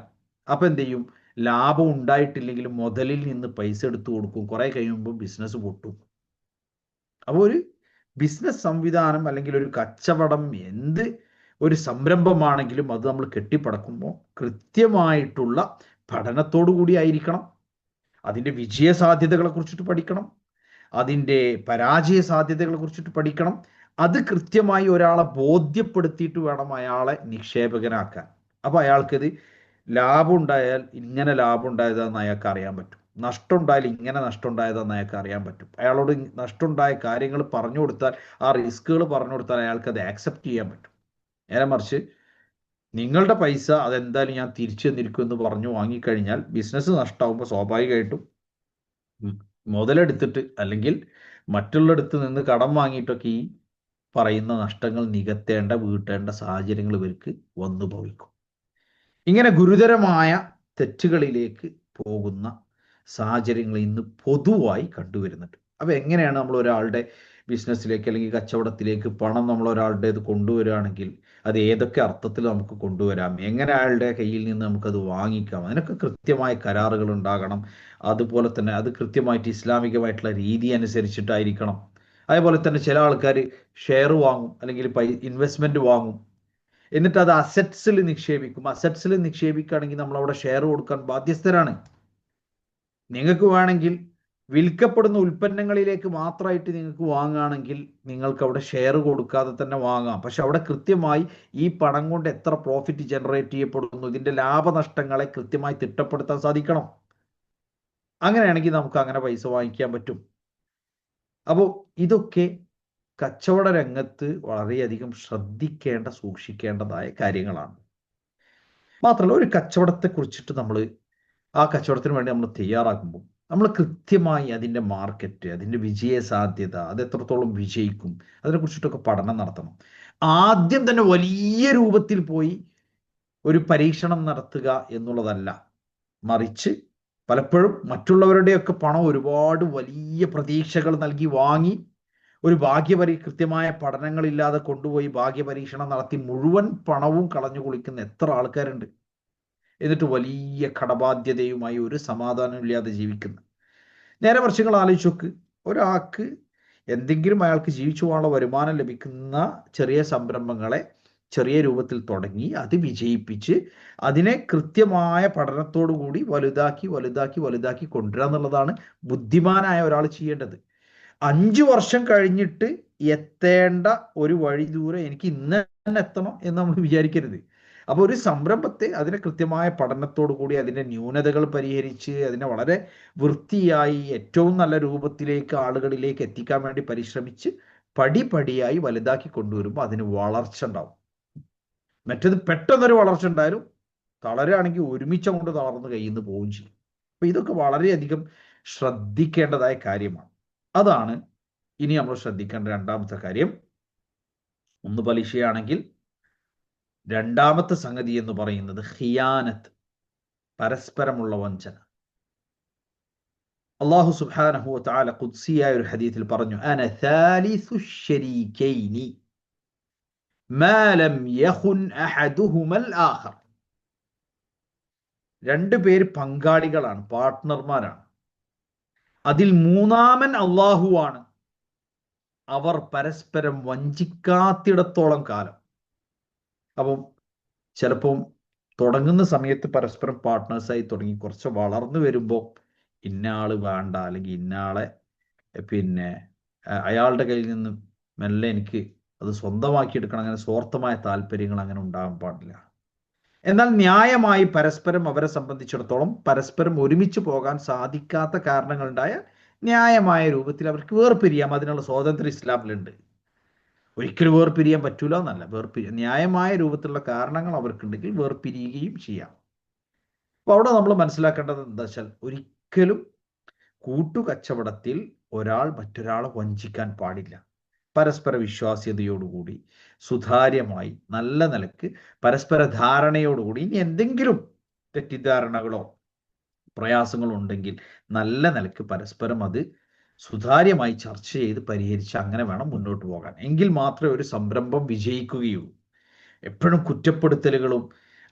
അപ്പൊ എന്ത് ചെയ്യും, ലാഭം ഉണ്ടായിട്ടില്ലെങ്കിലും മുതലിൽ നിന്ന് പൈസ എടുത്തു കൊടുക്കും. കുറെ കഴിയുമ്പോൾ ബിസിനസ് പൊട്ടും. അപ്പോൾ ഒരു ബിസിനസ് സംവിധാനം അല്ലെങ്കിൽ ഒരു കച്ചവടം, എന്ത് ഒരു സംരംഭമാണെങ്കിലും അത് നമ്മൾ കെട്ടിപ്പടക്കുമ്പോൾ കൃത്യമായിട്ടുള്ള പഠനത്തോടു കൂടി ആയിരിക്കണം. അതിൻ്റെ വിജയ സാധ്യതകളെ കുറിച്ചിട്ട് പഠിക്കണം, അതിൻ്റെ പരാജയ സാധ്യതകളെ കുറിച്ചിട്ട് പഠിക്കണം, അത് കൃത്യമായി ഒരാളെ ബോധ്യപ്പെടുത്തിയിട്ട് വേണം അയാളെ നിക്ഷേപകനാക്കാൻ. അപ്പോൾ അയാൾക്കിത് ലാഭം ഉണ്ടായാൽ ഇങ്ങനെ ലാഭം ഉണ്ടായതാണെന്ന് അയാൾക്ക് അറിയാൻ പറ്റും, നഷ്ടം ഉണ്ടായാൽ ഇങ്ങനെ നഷ്ടം ഉണ്ടായതാണെന്ന് അയാൾക്ക് അറിയാൻ പറ്റും. അയാളോട് നഷ്ടമുണ്ടായ കാര്യങ്ങൾ പറഞ്ഞു കൊടുത്താൽ, ആ റിസ്കുകൾ പറഞ്ഞു കൊടുത്താൽ അയാൾക്ക് അത് ആക്സെപ്റ്റ് ചെയ്യാൻ പറ്റും. നേരെ മറിച്ച് നിങ്ങളുടെ പൈസ അതെന്തായാലും ഞാൻ തിരിച്ചു തന്നിരിക്കും എന്ന് പറഞ്ഞു വാങ്ങിക്കഴിഞ്ഞാൽ ബിസിനസ് നഷ്ടമാകുമ്പോൾ സ്വാഭാവികമായിട്ടും മുതലെടുത്തിട്ട് അല്ലെങ്കിൽ മറ്റുള്ളടത്ത് നിന്ന് കടം വാങ്ങിയിട്ടൊക്കെ ഈ പറയുന്ന നഷ്ടങ്ങൾ നികത്തേണ്ട വീട്ടേണ്ട സാഹചര്യങ്ങൾ ഇവർക്ക് വന്നു ഭവിക്കും. ഇങ്ങനെ ഗുരുതരമായ തെറ്റുകളിലേക്ക് പോകുന്ന സാഹചര്യങ്ങൾ ഇന്ന് പൊതുവായി കണ്ടുവരുന്നുണ്ട്. അപ്പോൾ എങ്ങനെയാണ് നമ്മൾ ഒരാളുടെ ബിസിനസ്സിലേക്ക് അല്ലെങ്കിൽ കച്ചവടത്തിലേക്ക് പണം നമ്മൾ ഒരാളുടേത് കൊണ്ടുവരികയാണെങ്കിൽ അത് ഏതൊക്കെ അർത്ഥത്തിൽ നമുക്ക് കൊണ്ടുവരാം, എങ്ങനെ അയാളുടെ കയ്യിൽ നിന്ന് നമുക്കത് വാങ്ങിക്കാം, അതിനൊക്കെ കൃത്യമായ കരാറുകൾ ഉണ്ടാകണം. അതുപോലെ തന്നെ അത് കൃത്യമായിട്ട് ഇസ്ലാമികമായിട്ടുള്ള രീതി അനുസരിച്ചിട്ടായിരിക്കണം. അതേപോലെ തന്നെ ചില ആൾക്കാർ ഷെയർ വാങ്ങും അല്ലെങ്കിൽ ഇൻവെസ്റ്റ്മെൻറ്റ് വാങ്ങും, എന്നിട്ട് അത് അസറ്റ്സിൽ നിക്ഷേപിക്കും. അസറ്റ്സിൽ നിക്ഷേപിക്കുകയാണെങ്കിൽ നമ്മൾ അവിടെ ഷെയർ കൊടുക്കാൻ ബാധ്യസ്ഥരാണ്. നിങ്ങൾക്ക് വേണമെങ്കിൽ വിൽക്കപ്പെടുന്ന ഉൽപ്പന്നങ്ങളിലേക്ക് മാത്രമായിട്ട് നിങ്ങൾക്ക് വാങ്ങുകയാണെങ്കിൽ നിങ്ങൾക്ക് അവിടെ ഷെയർ കൊടുക്കാതെ തന്നെ വാങ്ങാം. പക്ഷെ അവിടെ കൃത്യമായി ഈ പണം കൊണ്ട് എത്ര പ്രോഫിറ്റ് ജനറേറ്റ് ചെയ്യപ്പെടുന്നു, ഇതിൻ്റെ ലാഭനഷ്ടങ്ങളെ കൃത്യമായി തിട്ടപ്പെടുത്താൻ സാധിക്കണം. അങ്ങനെയാണെങ്കിൽ നമുക്ക് അങ്ങനെ പൈസ വാങ്ങിക്കാൻ പറ്റും. അപ്പോൾ ഇതൊക്കെ കച്ചവട രംഗത്ത് വളരെയധികം ശ്രദ്ധിക്കേണ്ട, സൂക്ഷിക്കേണ്ടതായ കാര്യങ്ങളാണ്. മാത്രമല്ല, ഒരു കച്ചവടത്തെ കുറിച്ചിട്ട് ആ കച്ചവടത്തിന് വേണ്ടി നമ്മൾ തയ്യാറാക്കുമ്പോൾ നമ്മൾ കൃത്യമായി അതിൻ്റെ മാർക്കറ്റ്, അതിൻ്റെ വിജയ സാധ്യത, അത് എത്രത്തോളം വിജയിക്കും, അതിനെക്കുറിച്ചിട്ടൊക്കെ പഠനം നടത്തണം. ആദ്യം തന്നെ വലിയ രൂപത്തിൽ പോയി ഒരു പരീക്ഷണം നടത്തുക എന്നുള്ളതല്ല, മറിച്ച് പലപ്പോഴും മറ്റുള്ളവരുടെയൊക്കെ പണം ഒരുപാട് വലിയ പ്രതീക്ഷകൾ നൽകി വാങ്ങി ഒരു കൃത്യമായ പഠനങ്ങളില്ലാതെ കൊണ്ടുപോയി ഭാഗ്യപരീക്ഷണം നടത്തി മുഴുവൻ പണവും കളഞ്ഞു കുളിക്കുന്ന എത്ര ആൾക്കാരുണ്ട്. എന്നിട്ട് വലിയ കടബാധ്യതയുമായി ഒരു സമാധാനമില്ലാതെ ജീവിക്കുന്നു. നേരെ വർഷങ്ങൾ ആലോചിച്ച് നോക്ക്, ഒരാൾക്ക് എന്തെങ്കിലും അയാൾക്ക് ജീവിച്ചു പോകാനുള്ള വരുമാനം ലഭിക്കുന്ന ചെറിയ സംരംഭങ്ങളെ ചെറിയ രൂപത്തിൽ തുടങ്ങി അത് വിജയിപ്പിച്ച് അതിനെ കൃത്യമായ പഠനത്തോടു കൂടി വലുതാക്കി വലുതാക്കി വലുതാക്കി കൊണ്ടുവരിക എന്നുള്ളതാണ് ബുദ്ധിമാനായ ഒരാൾ ചെയ്യേണ്ടത്. 5 വർഷം കഴിഞ്ഞിട്ട് എത്തേണ്ട ഒരു വഴി ദൂരം എനിക്ക് ഇന്ന് തന്നെ എത്തണം എന്ന് നമ്മൾ വിചാരിക്കരുത്. അപ്പോൾ ഒരു സംരംഭത്തെ അതിനെ കൃത്യമായ പഠനത്തോടു കൂടി അതിൻ്റെ ന്യൂനതകൾ പരിഹരിച്ച് അതിനെ വളരെ വൃത്തിയായി ഏറ്റവും നല്ല രൂപത്തിലേക്ക് ആളുകളിലേക്ക് എത്തിക്കാൻ വേണ്ടി പരിശ്രമിച്ച് പടിപടിയായി വലുതാക്കി കൊണ്ടുവരുമ്പോൾ അതിന് വളർച്ച ഉണ്ടാവും. മറ്റേത് പെട്ടെന്നൊരു വളർച്ച ഉണ്ടായാലും തളരുകയാണെങ്കിൽ ഒരുമിച്ച് കൊണ്ട് തളർന്ന് കയ്യിൽ നിന്ന് പോവുകയും ചെയ്യും. അപ്പോൾ ഇതൊക്കെ വളരെയധികം ശ്രദ്ധിക്കേണ്ടതായ കാര്യമാണ്. അതാണ് ഇനി നമ്മൾ ശ്രദ്ധിക്കേണ്ട രണ്ടാമത്തെ കാര്യം. ഒന്ന് പലിശയാണെങ്കിൽ രണ്ടാമത്തെ സംഗതി എന്ന് പറയുന്നത് ഖിയാനത്ത്, പരസ്പരമുള്ള വഞ്ചന. അല്ലാഹു സുബ്ഹാനഹു വ തആല ഖുദ്സിയായ ഒരു ഹദീസിൽ പറഞ്ഞു, അന സാലിസു ശരീകൈനി മാ ലം യഖുൻ അഹദുഹുമൽ ആഖർ. രണ്ടുപേർ പങ്കാളികളാണ്, പാർട്ട്ണർമാരാണ്, അതിൽ മൂന്നാമൻ അള്ളാഹുവാണ്, അവർ പരസ്പരം വഞ്ചിക്കാത്തിടത്തോളം കാലം. അപ്പം ചിലപ്പം തുടങ്ങുന്ന സമയത്ത് പരസ്പരം പാർട്ട്നേഴ്സായി തുടങ്ങി കുറച്ച് വളർന്നു വരുമ്പോൾ ഇന്നയാൾ വേണ്ട, അല്ലെങ്കിൽ ഇന്നയാളെ അയാളുടെ കയ്യിൽ നിന്ന് മെല്ലെ എനിക്ക് അത് സ്വന്തമാക്കിയെടുക്കണം, അങ്ങനെ സ്വാർത്ഥമായ താല്പര്യങ്ങൾ അങ്ങനെ ഉണ്ടാകാൻ പാടില്ല. എന്നാൽ ന്യായമായി പരസ്പരം അവരെ സംബന്ധിച്ചിടത്തോളം പരസ്പരം ഒരുമിച്ച് പോകാൻ സാധിക്കാത്ത കാരണങ്ങളുണ്ടായാൽ ന്യായമായ രൂപത്തിൽ അവർക്ക് വേർപിരിയാം. അതിനുള്ള സ്വാതന്ത്ര്യം ഇസ്ലാമിലുണ്ട്. ഒരിക്കലും വേർപിരിയാൻ പറ്റൂല എന്നല്ല, ന്യായമായ രൂപത്തിലുള്ള കാരണങ്ങൾ അവർക്കുണ്ടെങ്കിൽ വേർപിരിയുകയും ചെയ്യാം. അപ്പോൾ അവിടെ നമ്മൾ മനസ്സിലാക്കേണ്ടത് എന്താ വെച്ചാൽ, ഒരിക്കലും കൂട്ടുകച്ചവടത്തിൽ ഒരാൾ മറ്റൊരാളെ വഞ്ചിക്കാൻ പാടില്ല. പരസ്പര വിശ്വാസ്യതയോടുകൂടി സുതാര്യമായി നല്ല നിലക്ക് പരസ്പര ധാരണയോടുകൂടി, ഇനി എന്തെങ്കിലും തെറ്റിദ്ധാരണകളോ പ്രയാസങ്ങളോ ഉണ്ടെങ്കിൽ നല്ല നിലക്ക് പരസ്പരം അത് സുതാര്യമായി ചർച്ച ചെയ്ത് പരിഹരിച്ച് അങ്ങനെ വേണം മുന്നോട്ട് പോകാൻ. എങ്കിൽ മാത്രമേ ഒരു സംരംഭം വിജയിക്കുകയുള്ളൂ. എപ്പോഴും കുറ്റപ്പെടുത്തലുകളും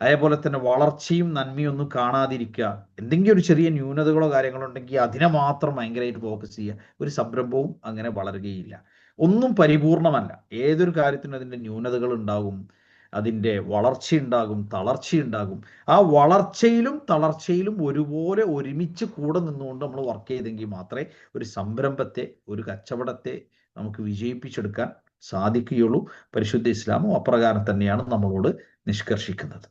അതേപോലെ തന്നെ വളർച്ചയും നന്മയും ഒന്നും കാണാതിരിക്കുക, എന്തെങ്കിലും ഒരു ചെറിയ ന്യൂനതകളോ കാര്യങ്ങളോ ഉണ്ടെങ്കിൽ അതിനെ മാത്രം ഭയങ്കരമായിട്ട് ഫോക്കസ് ചെയ്യുക, ഒരു സംരംഭവും അങ്ങനെ വളരുകയില്ല. ഒന്നും പരിപൂർണമല്ല, ഏതൊരു കാര്യത്തിനും അതിൻ്റെ ന്യൂനതകൾ ഉണ്ടാകും, അതിൻ്റെ വളർച്ചയുണ്ടാകും, തളർച്ചയുണ്ടാകും. ആ വളർച്ചയിലും തളർച്ചയിലും ഒരുപോലെ ഒരുമിച്ച് കൂടെ നിന്നുകൊണ്ട് നമ്മൾ വർക്ക് ചെയ്തെങ്കിൽ മാത്രമേ ഒരു സംരംഭത്തെ, ഒരു കച്ചവടത്തെ നമുക്ക് വിജയിപ്പിച്ചെടുക്കാൻ സാധിക്കുകയുള്ളൂ. പരിശുദ്ധ ഇസ്ലാമും അപ്രകാരം തന്നെയാണ് നമ്മളോട് നിഷ്കർഷിക്കുന്നത്.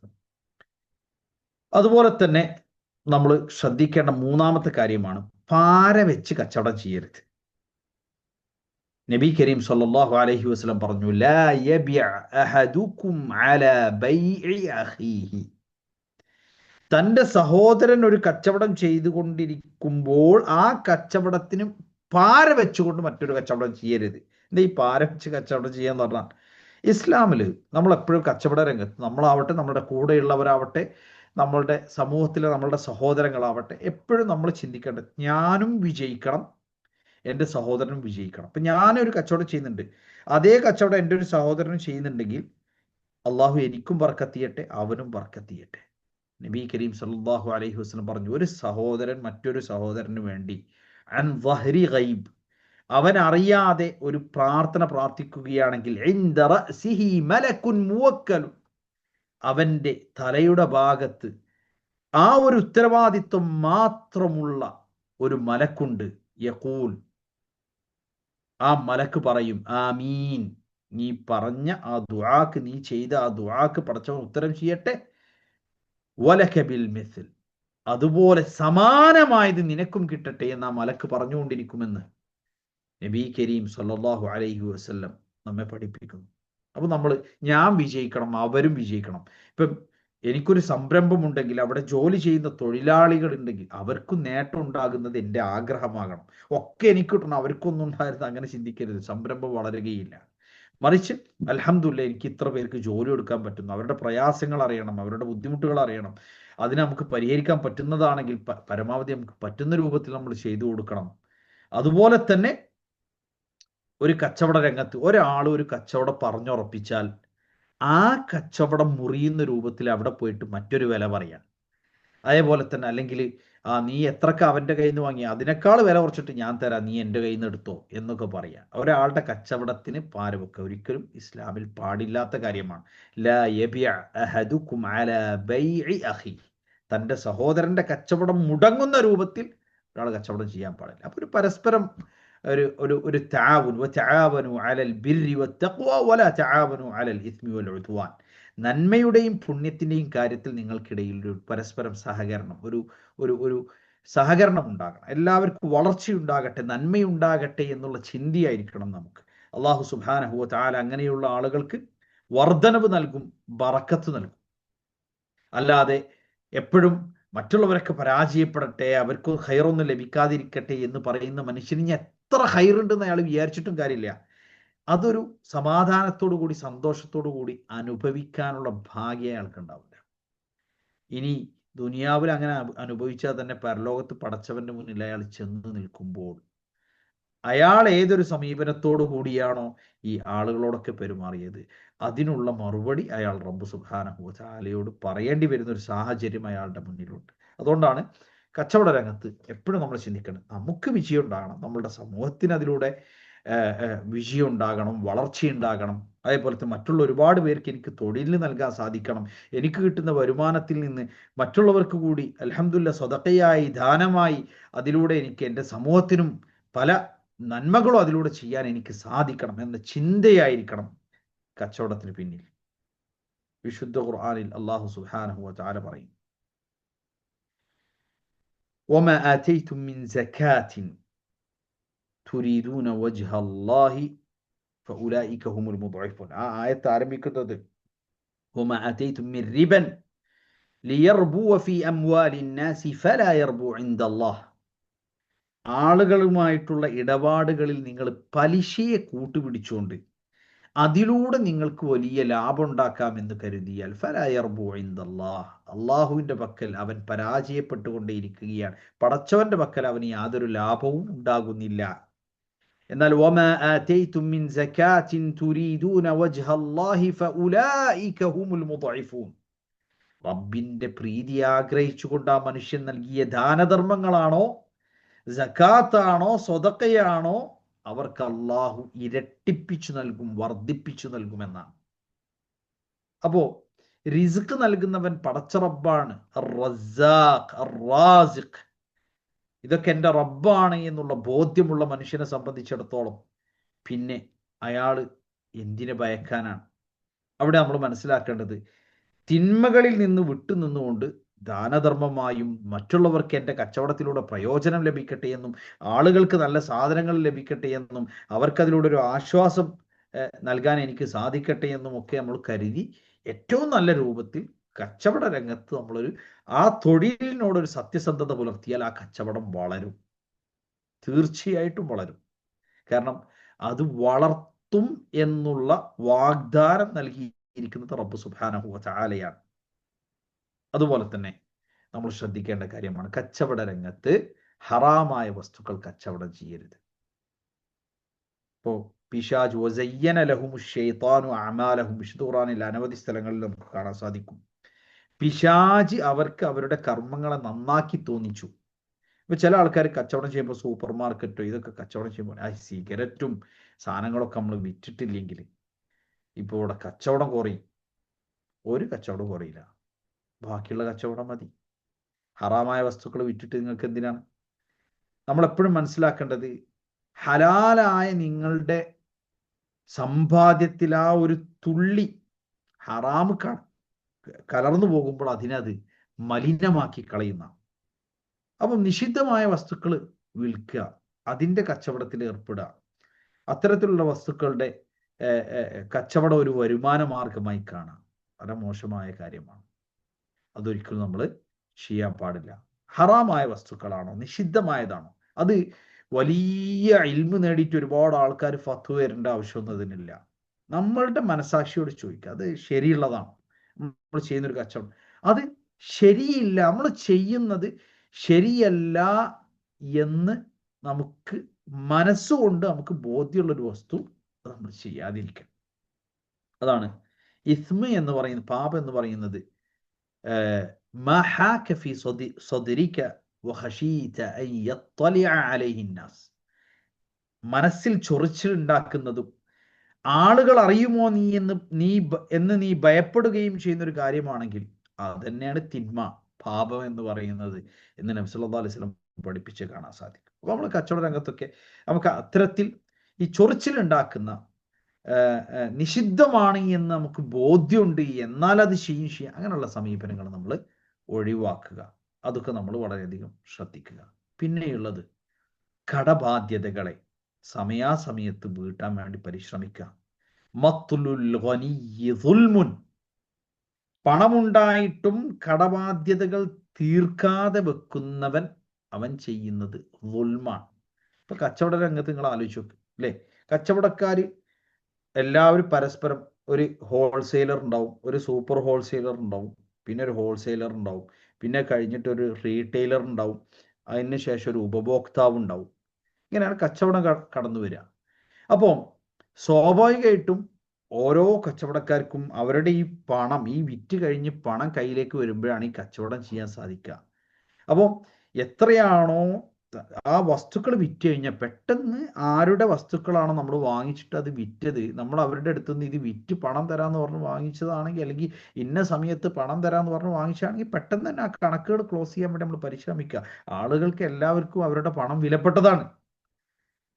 അതുപോലെ തന്നെ നമ്മൾ ശ്രദ്ധിക്കേണ്ട മൂന്നാമത്തെ കാര്യമാണ് പാര വെച്ച് കച്ചവടം ചെയ്യരുത്. നബി കരീം സല്ലല്ലാഹു അലൈഹി വസല്ലം പറഞ്ഞു, ലാ യബിഅ അഹദുക്കും അലാ ബൈഇ അഖീഹി. തൻ്റെ സഹോദരൻ ഒരു കച്ചവടം ചെയ്തുകൊണ്ടിരിക്കുമ്പോൾ ആ കച്ചവടത്തിന് പാര വെച്ചുകൊണ്ട് മറ്റൊരു കച്ചവടം ചെയ്യരുത്. എന്താ ഈ പാര വെച്ച് കച്ചവടം ചെയ്യാന്ന് പറഞ്ഞാൽ, ഇസ്ലാമിൽ നമ്മൾ എപ്പോഴും കച്ചവട രംഗത്ത് നമ്മളാവട്ടെ, നമ്മുടെ കൂടെയുള്ളവരാവട്ടെ, നമ്മളുടെ സമൂഹത്തിലെ നമ്മളുടെ സഹോദരങ്ങളാവട്ടെ, എപ്പോഴും നമ്മൾ ചിന്തിക്കേണ്ടത് ഞാനും വിജയിക്കണം, എൻ്റെ സഹോദരനും വിജയിക്കണം. അപ്പം ഞാനൊരു കച്ചവടം ചെയ്യുന്നുണ്ട്, അതേ കച്ചവടം എൻ്റെ ഒരു സഹോദരനും ചെയ്യുന്നുണ്ടെങ്കിൽ അള്ളാഹു എനിക്കും ബർക്കത്ത് ചെയ്യട്ടെ, അവനും ബർക്കത്ത് ചെയ്യട്ടെ. നബി കരീം സല്ലല്ലാഹു അലൈഹി വസല്ലം പറഞ്ഞു, ഒരു സഹോദരൻ മറ്റൊരു സഹോദരന് വേണ്ടി അൻ വഹരി ഗൈബ്, അവൻ അറിയാതെ ഒരു പ്രാർത്ഥന പ്രാർത്ഥിക്കുകയാണെങ്കിൽ ഇൻദ റഅസിഹി മലക്കുൻ മുവക്കലു, അവൻ്റെ തലയുടെ ഭാഗത്ത് ആ ഒരു ഉത്തരവാദിത്വം മാത്രമുള്ള ഒരു മലക്കുണ്ട്. യഖൂൽ, ആ മലക്ക് പറയും ആമീൻ, നീ പറഞ്ഞ ആ ദുആക്ക്, നീ ചെയ്ത ആ ദുആക്ക് പടച്ചവൻ ഉത്തരം ചെയ്യട്ടെ. വലക ബിൽ മിസ്ൽ, അതുപോലെ സമാനമായത് നിനക്കും കിട്ടട്ടെ എന്ന് ആ മലക്ക് പറഞ്ഞുകൊണ്ടിരിക്കുമെന്ന് നബി കരീം സല്ലല്ലാഹു അലൈഹി വസല്ലം നമ്മെ പഠിപ്പിക്കുന്നു. അപ്പോൾ നമ്മൾ ഞാൻ വിജയിക്കണം, അവരും വിജയിക്കണം. ഇപ്പം എനിക്കൊരു സംരംഭമുണ്ടെങ്കിൽ അവിടെ ജോലി ചെയ്യുന്ന തൊഴിലാളികൾ ഉണ്ടെങ്കിൽ അവർക്കും നേട്ടം ഉണ്ടാകുന്നത് എൻ്റെ ആഗ്രഹമാകണം. ഒക്കെ എനിക്ക് കിട്ടണം, അവർക്കൊന്നും ഉണ്ടായിരുന്നു, അങ്ങനെ ചിന്തിക്കരുത്. സംരംഭം വളരുകയില്ല. മറിച്ച് അൽഹംദുലില്ലാ എനിക്ക് ഇത്ര പേർക്ക് ജോലി കൊടുക്കാൻ പറ്റുന്നു, അവരുടെ പ്രയാസങ്ങൾ അറിയണം, അവരുടെ ബുദ്ധിമുട്ടുകൾ അറിയണം, അതിനെ നമുക്ക് പരിഹരിക്കാൻ പറ്റുന്നതാണെങ്കിൽ പരമാവധി നമുക്ക് പറ്റുന്ന രൂപത്തിൽ നമ്മൾ ചെയ്തു കൊടുക്കണം. അതുപോലെ തന്നെ ഒരു കച്ചവട രംഗത്ത് ഒരാൾ ഒരു കച്ചവടം പറഞ്ഞുറപ്പിച്ചാൽ ആ കച്ചവടം മുറിയുന്ന രൂപത്തിൽ അവിടെ പോയിട്ട് മറ്റൊരു വില പറയാം. അതേപോലെ തന്നെ അല്ലെങ്കിൽ നീ എത്രക്ക് അവൻ്റെ കയ്യിൽ നിന്ന് വാങ്ങി അതിനേക്കാൾ വില കുറച്ചിട്ട് ഞാൻ തരാം, നീ എൻ്റെ കയ്യിൽ നിന്ന് എടുത്തോ എന്നൊക്കെ പറയാം. ഒരാളുടെ കച്ചവടത്തിന് പാര വെക്കുക ഒരിക്കലും ഇസ്ലാമിൽ പാടില്ലാത്ത കാര്യമാണ്. ലാ യബിഅ അഹദുക്കും അലാ ബൈഇ അഖി, തൻ്റെ സഹോദരൻ്റെ കച്ചവടം മുടങ്ങുന്ന രൂപത്തിൽ ഒരാൾ കച്ചവടം ചെയ്യാൻ പാടില്ല. അപ്പോൾ ഒരു പരസ്പരം ഒരു ഒരു ഒരു തആവുൻ വതആവനു അലൽ ബിർരി വത്തഖ്വ വലാ തആവനു അലൽ ഇസ്മി വൽ ഉദ്വാൻ, നന്മയുടെയും പുണ്യത്തിൻ്റെയും കാര്യത്തിൽ നിങ്ങൾക്കിടയിൽ ഒരു പരസ്പരം സഹകരണം, ഒരു ഒരു ഒരു സഹകരണം ഉണ്ടാകണം. എല്ലാവർക്കും വളർച്ചയുണ്ടാകട്ടെ, നന്മയുണ്ടാകട്ടെ എന്നുള്ള ചിന്തയായിരിക്കണം നമുക്ക്. അള്ളാഹു സുബ്ഹാനഹു വ തആല അങ്ങനെയുള്ള ആളുകൾക്ക് വർധനവ് നൽകും, ബറക്കത്ത് നൽകും. അല്ലാതെ എപ്പോഴും മറ്റുള്ളവരൊക്കെ പരാജയപ്പെടട്ടെ, അവർക്ക് ഹൈറൊന്നും ലഭിക്കാതിരിക്കട്ടെ എന്ന് പറയുന്ന മനുഷ്യന് ഇനി എത്ര ഹൈറുണ്ടെന്ന് അയാൾ വിചാരിച്ചിട്ടും കാര്യമില്ല. അതൊരു സമാധാനത്തോടു കൂടി സന്തോഷത്തോടു കൂടി അനുഭവിക്കാനുള്ള ഭാഗ്യം അയാൾക്ക് ഉണ്ടാവില്ല. ഇനി ദുനിയാവിൽ അങ്ങനെ അനുഭവിച്ചാൽ തന്നെ പരലോകത്ത് പടച്ചവന്റെ മുന്നിൽ അയാൾ ചെന്ന് നിൽക്കുമ്പോൾ അയാൾ ഏതൊരു സമീപനത്തോടു കൂടിയാണോ ഈ ആളുകളോടൊക്കെ പെരുമാറിയത്, അതിനുള്ള മറുപടി അയാൾ റബ്ബ് സുബ്ഹാനഹു വ തആലയോട് പറയേണ്ടി വരുന്ന ഒരു സാഹചര്യം അയാളുടെ മുന്നിലുണ്ട്. അതുകൊണ്ടാണ് കച്ചവട രംഗത്ത് എപ്പോഴും നമ്മൾ ചിന്തിക്കണം, നമുക്ക് വിജയം ഉണ്ടാകണം, നമ്മളുടെ സമൂഹത്തിന് അതിലൂടെ വിജയം ഉണ്ടാകണം, വളർച്ചയുണ്ടാകണം. അതേപോലെ തന്നെ മറ്റുള്ള ഒരുപാട് പേർക്ക് എനിക്ക് തൊഴിൽ നൽകാൻ സാധിക്കണം, എനിക്ക് കിട്ടുന്ന വരുമാനത്തിൽ നിന്ന് മറ്റുള്ളവർക്ക് കൂടി അൽഹംദുലില്ലാ സ്വതക്കയായി ദാനമായി അതിലൂടെ എനിക്ക് എൻ്റെ സമൂഹത്തിനും പല നന്മകളും അതിലൂടെ ചെയ്യാൻ എനിക്ക് സാധിക്കണം എന്ന ചിന്തയായിരിക്കണം കച്ചവടത്തിന് പിന്നിൽ. വിശുദ്ധ ഖുർആനിൽ അല്ലാഹു സുബ്ഹാനഹു വ തആല പറയും, വമാ ആതൈതും മിൻ സകാത്തിൻ തുരീദൂന വജ്ഹ അല്ലാഹി ഫഉലൈക ഹുമുൽ മുദ്ഇഫൂൻ. ആ ആയത്ത് ആരംഭിക്കുന്നത് വമാ ആതൈതും മിൻ റിബൻ ലിയർബുവ ഫീ അംവാലിൻ നാസി ഫലാ യർബു ഇൻദല്ലാഹ്. ആളുകളുമായിട്ടുള്ള ഇടപാടുകളിൽ നിങ്ങൾ പലിശയെ കൂട്ടുപിടിച്ചുകൊണ്ട് അതിലൂടെ നിങ്ങൾക്ക് വലിയ ലാഭം ഉണ്ടാക്കാമെന്ന് കരുതിയാൽ ഫലാ യർബു ഇൻദല്ലാഹ്, അള്ളാഹുവിൻ്റെ പക്കൽ അവൻ പരാജയപ്പെട്ടുകൊണ്ടേയിരിക്കുകയാണ്, പടച്ചവന്റെ പക്കൽ അവന് യാതൊരു ലാഭവും ഉണ്ടാകുന്നില്ല. എന്നാൽ വമാ ആതൈതും മിൻ സകാത്തിൻ തുരീദൂന വജ്ഹ അല്ലാഹി ഫഉലൈക ഹുമുൽ മുദ്ഇഫൂൻ, റബ്ബിന്റെ പ്രീതി ആഗ്രഹിച്ചുകൊണ്ട് ആ മനുഷ്യൻ നൽകിയ ദാനധർമ്മങ്ങളാണോ, സകാത്താണോ, സ്വതക്കയാണോ, അവർക്ക് അള്ളാഹു ഇരട്ടിപ്പിച്ചു നൽകും, വർദ്ധിപ്പിച്ചു നൽകുമെന്നാണ്. അപ്പോ റിസ്ക് നൽകുന്നവൻ പടച്ച റബ്ബാണ്, റാസിഖ്, ഇതൊക്കെ എൻ്റെ റബ്ബാണ് എന്നുള്ള ബോധ്യമുള്ള മനുഷ്യനെ സംബന്ധിച്ചിടത്തോളം പിന്നെ അയാൾ എന്തിനെ ഭയക്കാനാണ്? അവിടെ നമ്മൾ മനസ്സിലാക്കേണ്ടത്, തിന്മകളിൽ നിന്ന് വിട്ടുനിന്നുകൊണ്ട് ദാനധർമ്മമായും മറ്റുള്ളവർക്ക് എൻ്റെ കച്ചവടത്തിലൂടെ പ്രയോജനം ലഭിക്കട്ടെ എന്നും ആളുകൾക്ക് നല്ല സാധനങ്ങൾ ലഭിക്കട്ടെ എന്നും അവർക്കതിലൂടെ ഒരു ആശ്വാസം നൽകാൻ എനിക്ക് സാധിക്കട്ടെ എന്നും ഒക്കെ നമ്മൾ കരുതി ഏറ്റവും നല്ല രൂപത്തിൽ കച്ചവട രംഗത്ത് നമ്മളൊരു ആ തൊഴിലിനോടൊരു സത്യസന്ധത പുലർത്തിയാൽ ആ കച്ചവടം വളരും, തീർച്ചയായിട്ടും വളരും. കാരണം അത് വളർത്തും എന്നുള്ള വാഗ്ദാനം നൽകിയിരിക്കുന്നത് റബ്ബ് സുബ്ഹാനഹു വ തആലയാണ്. അതുപോലെ തന്നെ നമ്മൾ ശ്രദ്ധിക്കേണ്ട കാര്യമാണ്, കച്ചവട രംഗത്ത് ഹറാമായ വസ്തുക്കൾ കച്ചവടം ചെയ്യരുത്. ഇപ്പോൾ പിശാച് വസയ്യന ലഹുമു ശൈത്താനു അഅമാലഹും, വിശുദ്ധ ഖുർആനിൽ അനവധി സ്ഥലങ്ങളിൽ നമുക്ക് കാണാൻ സാധിക്കും. പിശാച് അവർക്ക് അവരുടെ കർമ്മങ്ങളെ നന്നാക്കി തോന്നിച്ചു. ഇപ്പൊ ചില ആൾക്കാർ കച്ചവടം ചെയ്യുമ്പോൾ സൂപ്പർ മാർക്കറ്റോ ഇതൊക്കെ കച്ചവടം ചെയ്യുമ്പോൾ ആ സിഗരറ്റും സാധനങ്ങളൊക്കെ നമ്മൾ വിറ്റിട്ടില്ലെങ്കിൽ ഇപ്പോൾ ഇവിടെ കച്ചവടം കുറയും. ഒരു കച്ചവടം കുറയില്ല, ബാക്കിയുള്ള കച്ചവടം മതി. ഹറാമായ വസ്തുക്കൾ വിറ്റിട്ട് നിങ്ങൾക്ക് എന്തിനാണ്? നമ്മളെപ്പോഴും മനസ്സിലാക്കേണ്ടത്, ഹലാലായ നിങ്ങളുടെ സമ്പാദ്യത്തിൽ ആ ഒരു തുള്ളി ഹറാമ് കലർന്നു പോകുമ്പോൾ അതിനത് മലിനമാക്കി കളയുന്ന. അപ്പം നിഷിദ്ധമായ വസ്തുക്കൾ വിൽക്കുക, അതിൻ്റെ കച്ചവടത്തിൽ ഏർപ്പെടുക, അത്തരത്തിലുള്ള വസ്തുക്കളുടെ കച്ചവടം ഒരു വരുമാന മാർഗമായി കാണാം, വളരെ മോശമായ കാര്യമാണ്. അതൊരിക്കലും നമ്മൾ ചെയ്യാൻ പാടില്ല. ഹറാമായ വസ്തുക്കളാണോ, നിഷിദ്ധമായതാണോ, അത് വലിയ ഇൽമ് നേടിയിട്ട് ഒരുപാട് ആൾക്കാർ ഫത്വ വരേണ്ട ആവശ്യമൊന്നും അതിനില്ല. നമ്മളുടെ മനസാക്ഷിയോട് ചോദിക്കുക, അത് ശരിയുള്ളതാണോ? നമ്മൾ ചെയ്യുന്നൊരു കച്ചവടം അത് ശരിയില്ല, നമ്മൾ ചെയ്യുന്നത് ശരിയല്ല എന്ന് നമുക്ക് മനസ്സുകൊണ്ട് നമുക്ക് ബോധ്യമുള്ളൊരു വസ്തു അത് നമ്മൾ ചെയ്യാതിരിക്കണം. അതാണ് ഇസ്മ എന്ന് പറയുന്നത്, പാപം എന്ന് പറയുന്നത്. മനസ്സിൽ ചൊറിച്ചിലുണ്ടാക്കുന്നതും ആളുകൾ അറിയുമോ എന്ന് നീ ഭയപ്പെടുകയും ചെയ്യുന്ന ഒരു കാര്യമാണെങ്കിൽ അതന്നെയാണ് തിന്മ, പാപം എന്ന് പറയുന്നത് എന്ന് നബി സല്ലല്ലാഹു അലൈഹി വസല്ലം പഠിപ്പിച്ച് കാണാൻ സാധിക്കും. അപ്പോൾ നമ്മൾ കച്ചവട രംഗത്തൊക്കെ നമുക്ക് അത്തരത്തിൽ ഈ ചൊറിച്ചിലുണ്ടാക്കുന്ന നിഷിദ്ധമാണ് എന്ന് നമുക്ക് ബോധ്യമുണ്ട്, എന്നാൽ അത് ചെയ്യാം, അങ്ങനെയുള്ള സമീപനങ്ങൾ നമ്മൾ ഒഴിവാക്കുക. അതൊക്കെ നമ്മൾ വളരെയധികം ശ്രദ്ധിക്കുക. പിന്നെയുള്ളത്, കടബാധ്യതകളെ സമയാസമയത്ത് വീട്ടാൻ വേണ്ടി പരിശ്രമിക്കുക. മത്ലുൽ ഗനിയ്യി ദുൽമുൻ, പണമുണ്ടായിട്ടും കടബാധ്യതകൾ തീർക്കാതെ വെക്കുന്നവൻ അവൻ ചെയ്യുന്നത് ദുൽമാണ്. ഇപ്പൊ കച്ചവട രംഗത്ത് നിങ്ങൾ ആലോചിച്ച് നോക്ക് അല്ലേ? കച്ചവടക്കാർ എല്ലാവരും പരസ്പരം, ഒരു ഹോൾസെയിലർ ഉണ്ടാവും, ഒരു സൂപ്പർ ഹോൾസെയിലർ ഉണ്ടാവും, പിന്നെ ഒരു ഹോൾസെയിലർ ഉണ്ടാവും, പിന്നെ കഴിഞ്ഞിട്ട് ഒരു റീറ്റെയിലർ ഉണ്ടാവും, അതിന് ശേഷം ഒരു ഉപഭോക്താവ് ഉണ്ടാവും. ഇങ്ങനെയാണ് കച്ചവടം കടന്നു വരിക. അപ്പോൾ സ്വാഭാവികമായിട്ടും ഓരോ കച്ചവടക്കാർക്കും അവരുടെ ഈ പണം, ഈ വിറ്റ് കഴിഞ്ഞ് പണം കയ്യിലേക്ക് വരുമ്പോഴാണ് ഈ കച്ചവടം ചെയ്യാൻ സാധിക്കുക. അപ്പോൾ എത്രയാണോ ആ വസ്തുക്കൾ വിറ്റ് കഴിഞ്ഞാൽ പെട്ടെന്ന് ആരുടെ വസ്തുക്കളാണോ നമ്മൾ വാങ്ങിച്ചിട്ട് അത് വിറ്റത്, നമ്മൾ അവരുടെ അടുത്ത് നിന്ന് ഇത് വിറ്റ് പണം തരാമെന്ന് പറഞ്ഞ് വാങ്ങിച്ചതാണെങ്കിൽ, അല്ലെങ്കിൽ ഇന്ന സമയത്ത് പണം തരാമെന്ന് പറഞ്ഞ് വാങ്ങിച്ചതാണെങ്കിൽ പെട്ടെന്ന് തന്നെ ആ കണക്കുകൾ ക്ലോസ് ചെയ്യാൻ വേണ്ടി നമ്മൾ പരിശ്രമിക്കുക. ആളുകൾക്ക് എല്ലാവർക്കും അവരുടെ പണം വിലപ്പെട്ടതാണ്.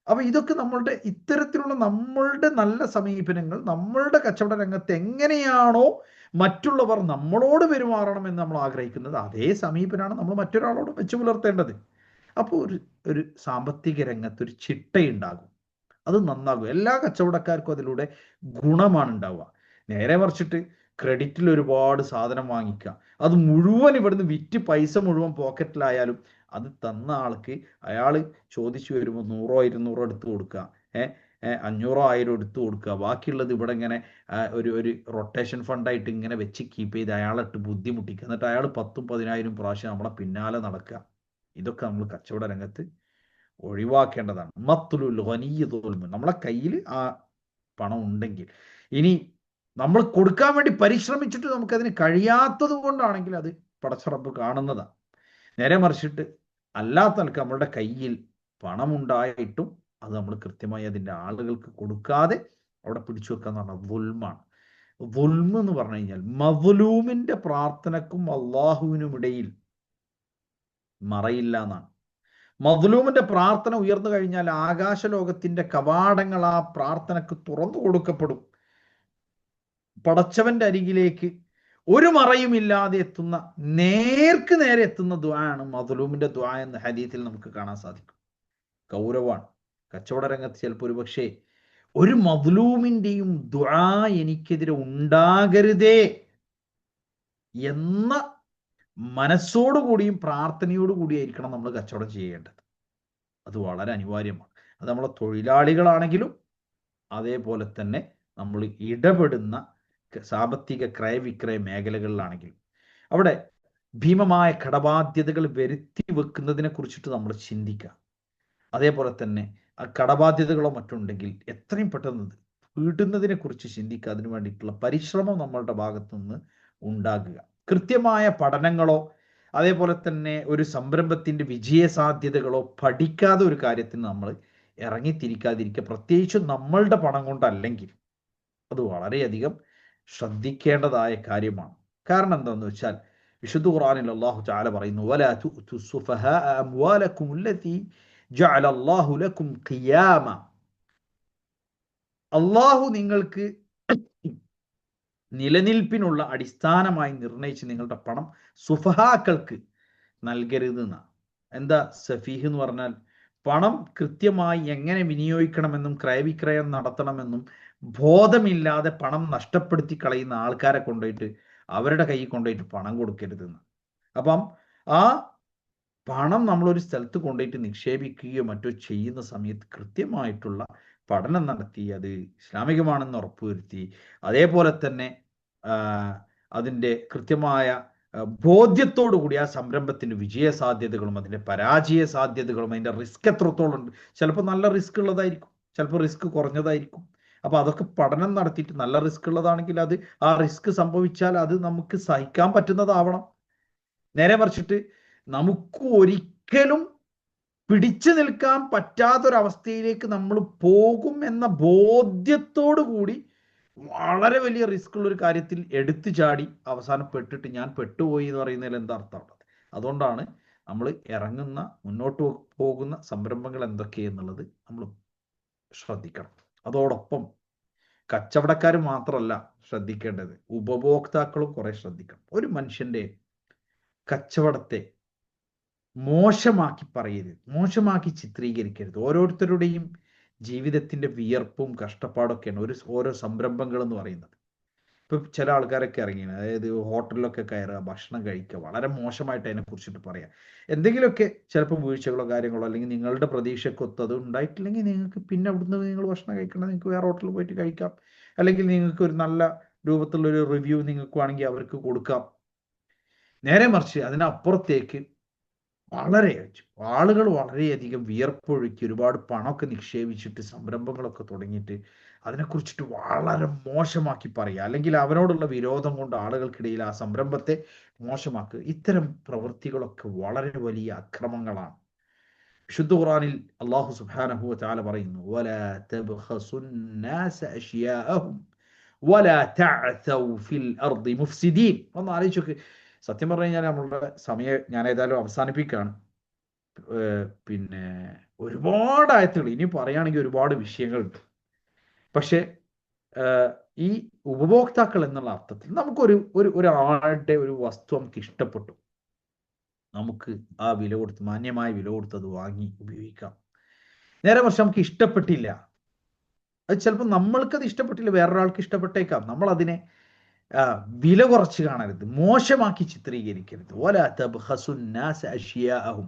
അപ്പൊ ഇതൊക്കെ നമ്മളുടെ ഇത്തരത്തിലുള്ള നമ്മളുടെ നല്ല സമീപനങ്ങൾ, നമ്മളുടെ കച്ചവട രംഗത്ത് എങ്ങനെയാണോ മറ്റുള്ളവർ നമ്മളോട് പെരുമാറണമെന്ന് നമ്മൾ ആഗ്രഹിക്കുന്നത്, അതേ സമീപനാണ് നമ്മൾ മറ്റൊരാളോട് വെച്ച് പുലർത്തേണ്ടത്. അപ്പോൾ ഒരു സാമ്പത്തിക രംഗത്ത് ഒരു ചിട്ടയുണ്ടാകും, അത് നന്നാകും. എല്ലാ കച്ചവടക്കാർക്കും അതിലൂടെ ഗുണമാണ് ഉണ്ടാവുക. നേരെ മറിച്ചിട്ട് ക്രെഡിറ്റിൽ ഒരുപാട് സാധനം വാങ്ങിക്കുക, അത് മുഴുവൻ ഇവിടുന്ന് വിറ്റ് പൈസ മുഴുവൻ പോക്കറ്റിലായാലും അത് തന്ന ആൾക്ക് അയാൾ ചോദിച്ചു വരുമ്പോൾ 100 200 എടുത്ത് കൊടുക്കുക, 500 1000 എടുത്തു കൊടുക്കുക, ബാക്കിയുള്ളത് ഇവിടെ ഇങ്ങനെ ഒരു റൊട്ടേഷൻ ഫണ്ടായിട്ട് ഇങ്ങനെ വെച്ച് കീപ്പ് ചെയ്ത് അയാളിട്ട് ബുദ്ധിമുട്ടിക്കുക, എന്നിട്ട് അയാൾ 10,000 10,000 പ്രാവശ്യം നമ്മളെ പിന്നാലെ നടക്കുക. ഇതൊക്കെ നമ്മൾ കച്ചവട രംഗത്ത് ഒഴിവാക്കേണ്ടതാണ്. മത്ലുൽ ഗനിയ്യി ദുൽമുൻ, നമ്മളെ കയ്യിൽ ആ പണം ഉണ്ടെങ്കിൽ, ഇനി നമ്മൾ കൊടുക്കാൻ വേണ്ടി പരിശ്രമിച്ചിട്ട് നമുക്കതിന് കഴിയാത്തത് കൊണ്ടാണെങ്കിൽ അത് പടച്ച റബ്ബ് കാണുന്നതാണ്. നേരെ മറിച്ചിട്ട് അല്ലാത്ത നിലക്ക് നമ്മളുടെ കയ്യിൽ പണമുണ്ടായിട്ടും അത് നമ്മൾ കൃത്യമായി അതിൻ്റെ ആളുകൾക്ക് കൊടുക്കാതെ അവിടെ പിടിച്ചു വെക്കുക എന്ന് പറഞ്ഞാൽ ദുൽമാണ്. ദുൽമ് എന്ന് പറഞ്ഞു കഴിഞ്ഞാൽ മദ്ലൂമിന്റെ പ്രാർത്ഥനക്കും അള്ളാഹുവിനും ഇടയിൽ മറയില്ല എന്നാണ്. മദ്ലൂമിന്റെ പ്രാർത്ഥന ഉയർന്നു കഴിഞ്ഞാൽ ആകാശലോകത്തിന്റെ കവാടങ്ങൾ ആ പ്രാർത്ഥനക്ക് തുറന്നു കൊടുക്കപ്പെടും. പടച്ചവന്റെ അരികിലേക്ക് ഒരു മറയുമില്ലാതെ എത്തുന്ന, നേർക്ക് നേരെ എത്തുന്ന ദുആയാണ് മദ്ലൂമിന്റെ ദുആ എന്ന് ഹദീസിൽ നമുക്ക് കാണാൻ സാധിക്കും. ഗൗരവമാണ്. കച്ചവട രംഗത്ത് ചിലപ്പോൾ ഒരു പക്ഷേ ഒരു മദ്ലൂമിന്റെയും ദുആ എനിക്കെതിരെ ഉണ്ടാകരുതേ എന്ന മനസ്സോടുകൂടിയും പ്രാർത്ഥനയോടുകൂടിയായിരിക്കണം നമ്മൾ കച്ചവടം ചെയ്യേണ്ടത്. അത് വളരെ അനിവാര്യമാണ്. അത് നമ്മളെ തൊഴിലാളികളാണെങ്കിലും അതേപോലെ തന്നെ നമ്മൾ ഇടപെടുന്ന സാമ്പത്തിക ക്രയവിക്രയ മേഖലകളിലാണെങ്കിലും അവിടെ ഭീമമായ കടബാധ്യതകൾ വരുത്തി വെക്കുന്നതിനെ കുറിച്ചിട്ട് നമ്മൾ ചിന്തിക്കുക. അതേപോലെ തന്നെ ആ കടബാധ്യതകളോ മറ്റുണ്ടെങ്കിൽ എത്രയും പെട്ടെന്ന് വീട്ടുന്നതിനെ കുറിച്ച് ചിന്തിക്കുക. അതിനു വേണ്ടിയിട്ടുള്ള പരിശ്രമം നമ്മളുടെ ഭാഗത്തു നിന്ന് ഉണ്ടാകുക. കൃത്യമായ പഠനങ്ങളോ അതേപോലെ തന്നെ ഒരു സംരംഭത്തിന്റെ വിജയ സാധ്യതകളോ പഠിക്കാതെ ഒരു കാര്യത്തിന് നമ്മൾ ഇറങ്ങിത്തിരിക്കാതിരിക്കുക. പ്രത്യേകിച്ചും നമ്മളുടെ പണം കൊണ്ടല്ലെങ്കിൽ അത് വളരെയധികം ശ്രദ്ധിക്കേണ്ടതായ കാര്യമാണ്. കാരണം എന്താണെന്ന് വെച്ചാൽ വിശുദ്ധ ഖുർആനിൽ അല്ലാഹു തആല പറയുന്നു, വലാ തുഅതു സുഫഹാഅ അംവാലകും അല്ലതി ജഅല അല്ലാഹു ലക്കും ഖിയാമ. അല്ലാഹു നിങ്ങൾക്ക് നിലനിൽപ്പിനുള്ള അടിസ്ഥാനമായി നിർണയിച്ച് നിങ്ങളുടെ പണം സുഫഹാക്കൾക്ക് നൽകരുത് എന്നാണ്. എന്താ സഫീഹ് എന്ന് പറഞ്ഞാൽ? പണം കൃത്യമായി എങ്ങനെ വിനിയോഗിക്കണമെന്നും ക്രയവിക്രയം നടത്തണമെന്നും ബോധമില്ലാതെ പണം നഷ്ടപ്പെടുത്തി കളയുന്ന ആൾക്കാരെ കൊണ്ടുപോയിട്ട് അവരുടെ കയ്യിൽ കൊണ്ടുപോയിട്ട് പണം കൊടുക്കരുതെന്ന്. അപ്പം ആ പണം നമ്മളൊരു സ്ഥലത്ത് കൊണ്ടുപോയിട്ട് നിക്ഷേപിക്കുകയോ മറ്റോ ചെയ്യുന്ന സമയത്ത് കൃത്യമായിട്ടുള്ള പഠനം നടത്തി അത് ഇസ്ലാമികമാണെന്ന് ഉറപ്പുവരുത്തി, അതേപോലെ തന്നെ അതിൻ്റെ കൃത്യമായ ബോധ്യത്തോടു കൂടി ആ സംരംഭത്തിന് വിജയ സാധ്യതകളും അതിൻ്റെ പരാജയ സാധ്യതകളും അതിൻ്റെ റിസ്ക് എത്രത്തോളം ഉണ്ട്. ചിലപ്പോൾ നല്ല റിസ്ക് ഉള്ളതായിരിക്കും, ചിലപ്പോൾ റിസ്ക് കുറഞ്ഞതായിരിക്കും. അപ്പോൾ അതൊക്കെ പഠനം നടത്തിയിട്ട് നല്ല റിസ്ക് ഉള്ളതാണെങ്കിൽ അത് ആ റിസ്ക് സംഭവിച്ചാൽ അത് നമുക്ക് സഹിക്കാൻ പറ്റുന്നതാവണം. നേരെ മറിച്ചിട്ട് നമുക്ക് ഒരിക്കലും പിടിച്ചു നിൽക്കാൻ പറ്റാത്തൊരവസ്ഥയിലേക്ക് നമ്മൾ പോകും എന്ന ബോധ്യത്തോടു കൂടി വളരെ വലിയ റിസ്ക് ഉള്ള ഒരു കാര്യത്തിൽ എടുത്തു ചാടി അവസാനം പെട്ടിട്ട് ഞാൻ പെട്ടുപോയി എന്ന് പറയുന്നതിൽ എന്താ അർത്ഥമുള്ളത്? അതുകൊണ്ടാണ് നമ്മൾ ഇറങ്ങുന്ന മുന്നോട്ട് പോകുന്ന സംരംഭങ്ങൾ എന്തൊക്കെയെന്നുള്ളത് നമ്മൾ ശ്രദ്ധിക്കണം. അതോടൊപ്പം കച്ചവടക്കാർ മാത്രമല്ല ശ്രദ്ധിക്കേണ്ടത്, ഉപഭോക്താക്കളും കുറെ ശ്രദ്ധിക്കണം. ഒരു മനുഷ്യന്റെ കച്ചവടത്തെ മോശമാക്കി പറയരുത്, മോശമാക്കി ചിത്രീകരിക്കരുത്. ഓരോരുത്തരുടെയും ജീവിതത്തിന്റെ വിയർപ്പും കഷ്ടപ്പാടൊക്കെയാണ് ഓരോ സംരംഭങ്ങൾ എന്ന് പറയുന്നത്. ഇപ്പൊ ചില ആൾക്കാരൊക്കെ ഇറങ്ങിയാണ്, അതായത് ഹോട്ടലിലൊക്കെ കയറുക, ഭക്ഷണം കഴിക്കുക, വളരെ മോശമായിട്ട് അതിനെ കുറിച്ചിട്ട് പറയാം. എന്തെങ്കിലുമൊക്കെ ചിലപ്പോൾ വീഴ്ചകളോ കാര്യങ്ങളോ അല്ലെങ്കിൽ നിങ്ങളുടെ പ്രതീക്ഷയ്ക്കൊത്ത് അത് ഉണ്ടായിട്ടില്ലെങ്കിൽ നിങ്ങൾക്ക് പിന്നെ അവിടുന്ന് നിങ്ങൾ ഭക്ഷണം കഴിക്കണം, നിങ്ങൾക്ക് വേറെ ഹോട്ടലിൽ പോയിട്ട് കഴിക്കാം. അല്ലെങ്കിൽ നിങ്ങൾക്ക് ഒരു നല്ല രൂപത്തിലുള്ള ഒരു റിവ്യൂ നിങ്ങൾക്ക് വേണമെങ്കിൽ അവർക്ക് കൊടുക്കാം. നേരെ മറിച്ച് അതിനപ്പുറത്തേക്ക് ആളുകൾ വളരെയധികം വിയർപ്പൊഴുക്കി ഒരുപാട് പണമൊക്കെ നിക്ഷേപിച്ചിട്ട് സംരംഭങ്ങളൊക്കെ തുടങ്ങിയിട്ട് അതിനെക്കുറിച്ചിട്ട് വളരെ മോശമാക്കി പറയുക, അല്ലെങ്കിൽ അവനോടുള്ള വിരോധം കൊണ്ട് ആളുകൾക്കിടയിൽ ആ സംരംഭത്തെ മോശമാക്കുക. ഇത്തരം പ്രവൃത്തികളൊക്കെ വളരെ വലിയ അക്രമങ്ങളാണ്. വിശുദ്ധ ഖുർആനിൽ അല്ലാഹു സുബ്ഹാനഹു വ തആല പറയുന്നു, വലാ തബ്ഖസുന്നാസ അഷ്യാഅഹും വലാ തഅസൗ ഫിൽ അർദി മുഫ്സിദീൻ. ഒന്ന് ആലോചിച്ച് നോക്ക്. സത്യം പറഞ്ഞു കഴിഞ്ഞാൽ നമ്മളുടെ സമയം ഞാൻ ഏതായാലും അവസാനിപ്പിക്കുകയാണ്. പിന്നെ ഒരുപാട് ആയത്തുകൾ ഇനി പറയുകയാണെങ്കിൽ ഒരുപാട് വിഷയങ്ങളുണ്ട്. പക്ഷെ ഈ ഉപഭോക്താക്കൾ എന്നുള്ള അർത്ഥത്തിൽ നമുക്കൊരു ഒരാളുടെ ഒരു വസ്തു നമുക്ക് ഇഷ്ടപ്പെട്ടു, നമുക്ക് ആ വില കൊടുത്ത് മാന്യമായ വില കൊടുത്ത് അത് വാങ്ങി ഉപയോഗിക്കാം. നേരെ മറിച്ച് നമുക്ക് ഇഷ്ടപ്പെട്ടില്ല, അത് ചിലപ്പോൾ നമ്മൾക്കത് ഇഷ്ടപ്പെട്ടില്ല, വേറൊരാൾക്ക് ഇഷ്ടപ്പെട്ടേക്കാം. നമ്മൾ അതിനെ വില കുറച്ച് കാണരുത്, മോശമാക്കി ചിത്രീകരിക്കരുത്. വലാ തബ്ഖസുന്നാസ അഷ്യാഅഹും,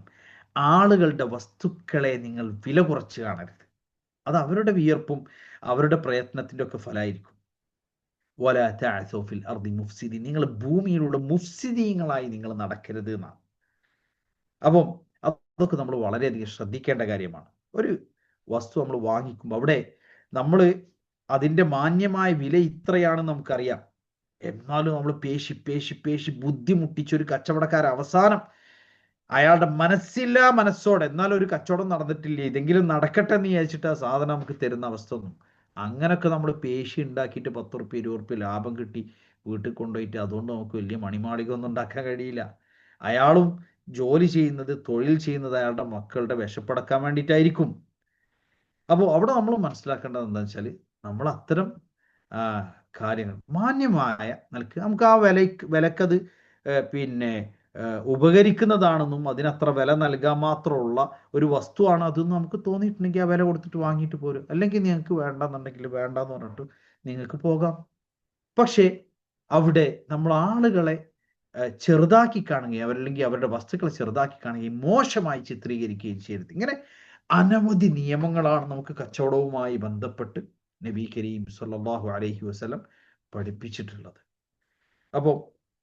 ആളുകളുടെ വസ്തുക്കളെ നിങ്ങൾ വില കുറച്ച് കാണരുത്. അത് അവരുടെ വിയർപ്പും അവരുടെ പ്രയത്നത്തിൻ്റെ ഒക്കെ ഫലമായിരിക്കും. വലാ തഅസൗ ഫിൽ അർദി മുഫ്സിദീൻ, നിങ്ങൾ ഭൂമിയിലുള്ള മുഫ്സിദീങ്ങളായി നിങ്ങൾ നടക്കരുത് എന്നാണ്. അപ്പം അതൊക്കെ നമ്മൾ വളരെയധികം ശ്രദ്ധിക്കേണ്ട കാര്യമാണ്. ഒരു വസ്തു നമ്മൾ വാങ്ങിക്കുമ്പോൾ അവിടെ നമ്മൾ അതിൻ്റെ മാന്യമായ വില ഇത്രയാണെന്ന് നമുക്കറിയാം, എന്നാലും നമ്മൾ പേശി ബുദ്ധിമുട്ടിച്ചൊരു കച്ചവടക്കാരൻ അവസാനം അയാളുടെ മനസ്സോടെ എന്നാലും ഒരു കച്ചവടം നടന്നിട്ടില്ല, ഇതെങ്കിലും നടക്കട്ടെ എന്ന് വിചാരിച്ചിട്ട് ആ സാധനം നമുക്ക് തരുന്ന അവസ്ഥ ഒന്നും, അങ്ങനൊക്കെ നമ്മൾ പേശി ഉണ്ടാക്കിയിട്ട് 10 റുപ്യ 20 റുപ്യ ലാഭം കിട്ടി വീട്ടിൽ കൊണ്ടുപോയിട്ട് അതുകൊണ്ട് നമുക്ക് വലിയ മണിമാളിക ഒന്നും ഉണ്ടാക്കാൻ കഴിയില്ല. അയാളും ജോലി ചെയ്യുന്നത്, തൊഴിൽ ചെയ്യുന്നത് അയാളുടെ മക്കളുടെ വിശപ്പടക്കാൻ വേണ്ടിയിട്ടായിരിക്കും. അപ്പോൾ അവിടെ നമ്മൾ മനസ്സിലാക്കേണ്ടത് എന്താണെന്ന് വെച്ചാൽ നമ്മൾ അത്തരം കാര്യങ്ങൾ മാന്യമായ നിലക്ക് നമുക്ക് ആ വിലക്കത് പിന്നെ ഉപകരിക്കുന്നതാണെന്നും അതിനത്ര വില നൽകാൻ മാത്രമുള്ള ഒരു വസ്തുവാണ് അതെന്ന് നമുക്ക് തോന്നിയിട്ടുണ്ടെങ്കിൽ ആ വില കൊടുത്തിട്ട് വാങ്ങിയിട്ട് പോരും. അല്ലെങ്കിൽ നിങ്ങൾക്ക് വേണ്ടെന്നുണ്ടെങ്കിൽ വേണ്ടെന്ന് പറഞ്ഞിട്ട് നിങ്ങൾക്ക് പോകാം. പക്ഷേ അവിടെ നമ്മൾ ആളുകളെ ചെറുതാക്കി കാണുകയും അവരല്ലെങ്കിൽ അവരുടെ വസ്തുക്കളെ ചെറുതാക്കി കാണുകയും മോശമായി ചിത്രീകരിക്കുകയും ചെയ്യരുത്. ഇങ്ങനെ അനവധി നിയമങ്ങളാണ് നമുക്ക് കച്ചവടവുമായി ബന്ധപ്പെട്ട് നബി കരീം സല്ലല്ലാഹു അലൈഹി വസല്ലം പഠിപ്പിച്ചിട്ടുള്ളത്. അപ്പോൾ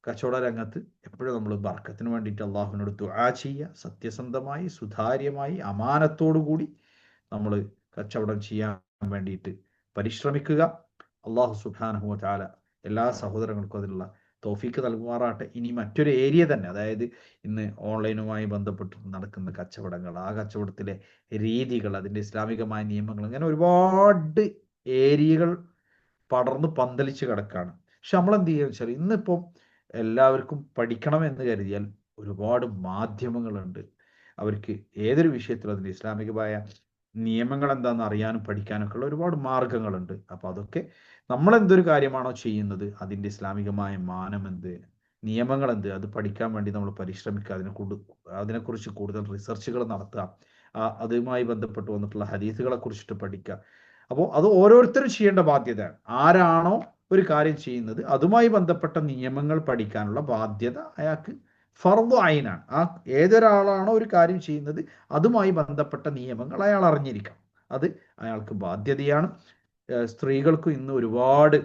കച്ചവട രംഗത്ത് എപ്പോഴും നമ്മൾ ബർക്കത്തിന് വേണ്ടിയിട്ട് അള്ളാഹുവിനോട് ദുആ ചെയ്യുക. സത്യസന്ധമായി സുതാര്യമായി അമാനത്തോടു കൂടി നമ്മൾ കച്ചവടം ചെയ്യാൻ വേണ്ടിയിട്ട് പരിശ്രമിക്കുക. അള്ളാഹു സുബ്ഹാനഹു വ തആല എല്ലാ സഹോദരങ്ങൾക്കും അതിനുള്ള തൗഫീക്ക് നൽകുമാറാട്ടെ. ഇനി മറ്റൊരു ഏരിയ തന്നെ, അതായത് ഇന്ന് ഓൺലൈനുമായി ബന്ധപ്പെട്ട് നടക്കുന്ന കച്ചവടങ്ങൾ, ആ കച്ചവടത്തിലെ രീതികൾ, അതിൻ്റെ ഇസ്ലാമികമായ നിയമങ്ങൾ, അങ്ങനെ ഒരുപാട് ഏരിയകൾ പടർന്ന് പന്തലിച്ച് കിടക്കുകയാണ്. പക്ഷെ നമ്മളെന്ത് ചെയ്യുക വെച്ചാൽ ഇന്നിപ്പം എല്ലാവർക്കും പഠിക്കണം എന്ന് കരുതിയാൽ ഒരുപാട് മാധ്യമങ്ങളുണ്ട്. അവർക്ക് ഏതൊരു വിഷയത്തിലും അതിൻ്റെ ഇസ്ലാമികമായ നിയമങ്ങൾ എന്താണെന്ന് അറിയാനും പഠിക്കാനൊക്കെ ഉള്ള ഒരുപാട് മാർഗങ്ങളുണ്ട്. അപ്പോൾ അതൊക്കെ നമ്മളെന്തൊരു കാര്യമാണോ ചെയ്യുന്നത് അതിൻ്റെ ഇസ്ലാമികമായ മാനം എന്ത്, നിയമങ്ങൾ എന്ത്, അത് പഠിക്കാൻ വേണ്ടി നമ്മൾ പരിശ്രമിക്കുക. അതിനെക്കുറിച്ച് കൂടുതൽ റിസർച്ചുകൾ നടത്തുക. അതുമായി ബന്ധപ്പെട്ട് വന്നിട്ടുള്ള ഹദീസുകളെ കുറിച്ചിട്ട് പഠിക്കുക. അപ്പോൾ അത് ഓരോരുത്തരും ചെയ്യേണ്ട ബാധ്യതയാണ്. ആരാണോ ഒരു കാര്യം ചെയ്യുന്നത് അതുമായി ബന്ധപ്പെട്ട നിയമങ്ങൾ പഠിക്കാനുള്ള ബാധ്യത അയാൾക്ക് ഫർദു ഐനാണ്. ഏതൊരാളാണോ ഒരു കാര്യം ചെയ്യുന്നത് അതുമായി ബന്ധപ്പെട്ട നിയമങ്ങൾ അയാൾ അറിഞ്ഞിരിക്കണം. അത് അയാൾക്ക് ബാധ്യതയാണ്. സ്ത്രീകൾക്ക് ഇന്ന് ഒരുപാട്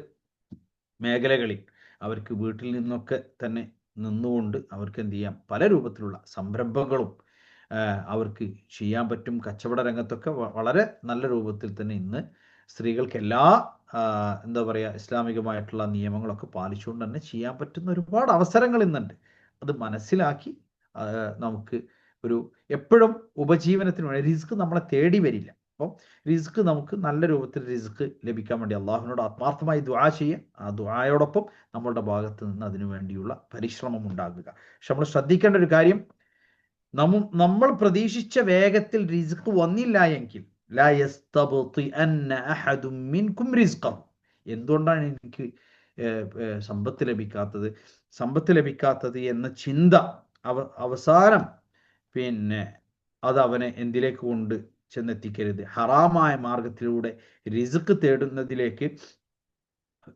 മേഖലകളിൽ അവർക്ക് വീട്ടിൽ നിന്നൊക്കെ തന്നെ നിന്നുകൊണ്ട് അവർക്ക് എന്ത് ചെയ്യാം, പല രൂപത്തിലുള്ള സംരംഭങ്ങളും അവർക്ക് ചെയ്യാൻ പറ്റും. കച്ചവട രംഗത്തൊക്കെ വളരെ നല്ല രൂപത്തിൽ തന്നെ ഇന്ന് സ്ത്രീകൾക്ക് എല്ലാ എന്താ പറയുക ഇസ്ലാമികമായിട്ടുള്ള നിയമങ്ങളൊക്കെ പാലിച്ചുകൊണ്ട് തന്നെ ചെയ്യാൻ പറ്റുന്ന ഒരുപാട് അവസരങ്ങൾ ഇന്നുണ്ട്. അത് മനസ്സിലാക്കി നമുക്ക് ഒരു എപ്പോഴും ഉപജീവനത്തിന് വേണ്ടി റിസ്ക് നമ്മളെ തേടി വരില്ല. അപ്പം റിസ്ക് നമുക്ക് നല്ല രൂപത്തിൽ റിസ്ക് ലഭിക്കാൻ വേണ്ടി അള്ളാഹുവിനോട് ആത്മാർത്ഥമായി ദുആ ചെയ്യുക. ആ ദുആയോടൊപ്പം നമ്മളുടെ ഭാഗത്ത് നിന്ന് അതിനു വേണ്ടിയുള്ള പരിശ്രമം ഉണ്ടാകുക. പക്ഷെ നമ്മൾ ശ്രദ്ധിക്കേണ്ട ഒരു കാര്യം, നമ്മൾ പ്രതീക്ഷിച്ച വേഗത്തിൽ റിസ്ക് വന്നില്ല എങ്കിൽ ലാ യസ്തബ്തിഅന്ന അഹദും മിൻകും റിസ്ഖഹു, എന്തുകൊണ്ടാണ് എനിക്ക് സമ്പത്ത് ലഭിക്കാത്തത് എന്ന ചിന്ത അവസാനം പിന്നെ അത് അവനെ എന്തിലേക്ക് കൊണ്ട് ചെന്നെത്തിക്കരുത്, ഹറാമായ മാർഗത്തിലൂടെ റിസ്ക് തേടുന്നതിലേക്ക്.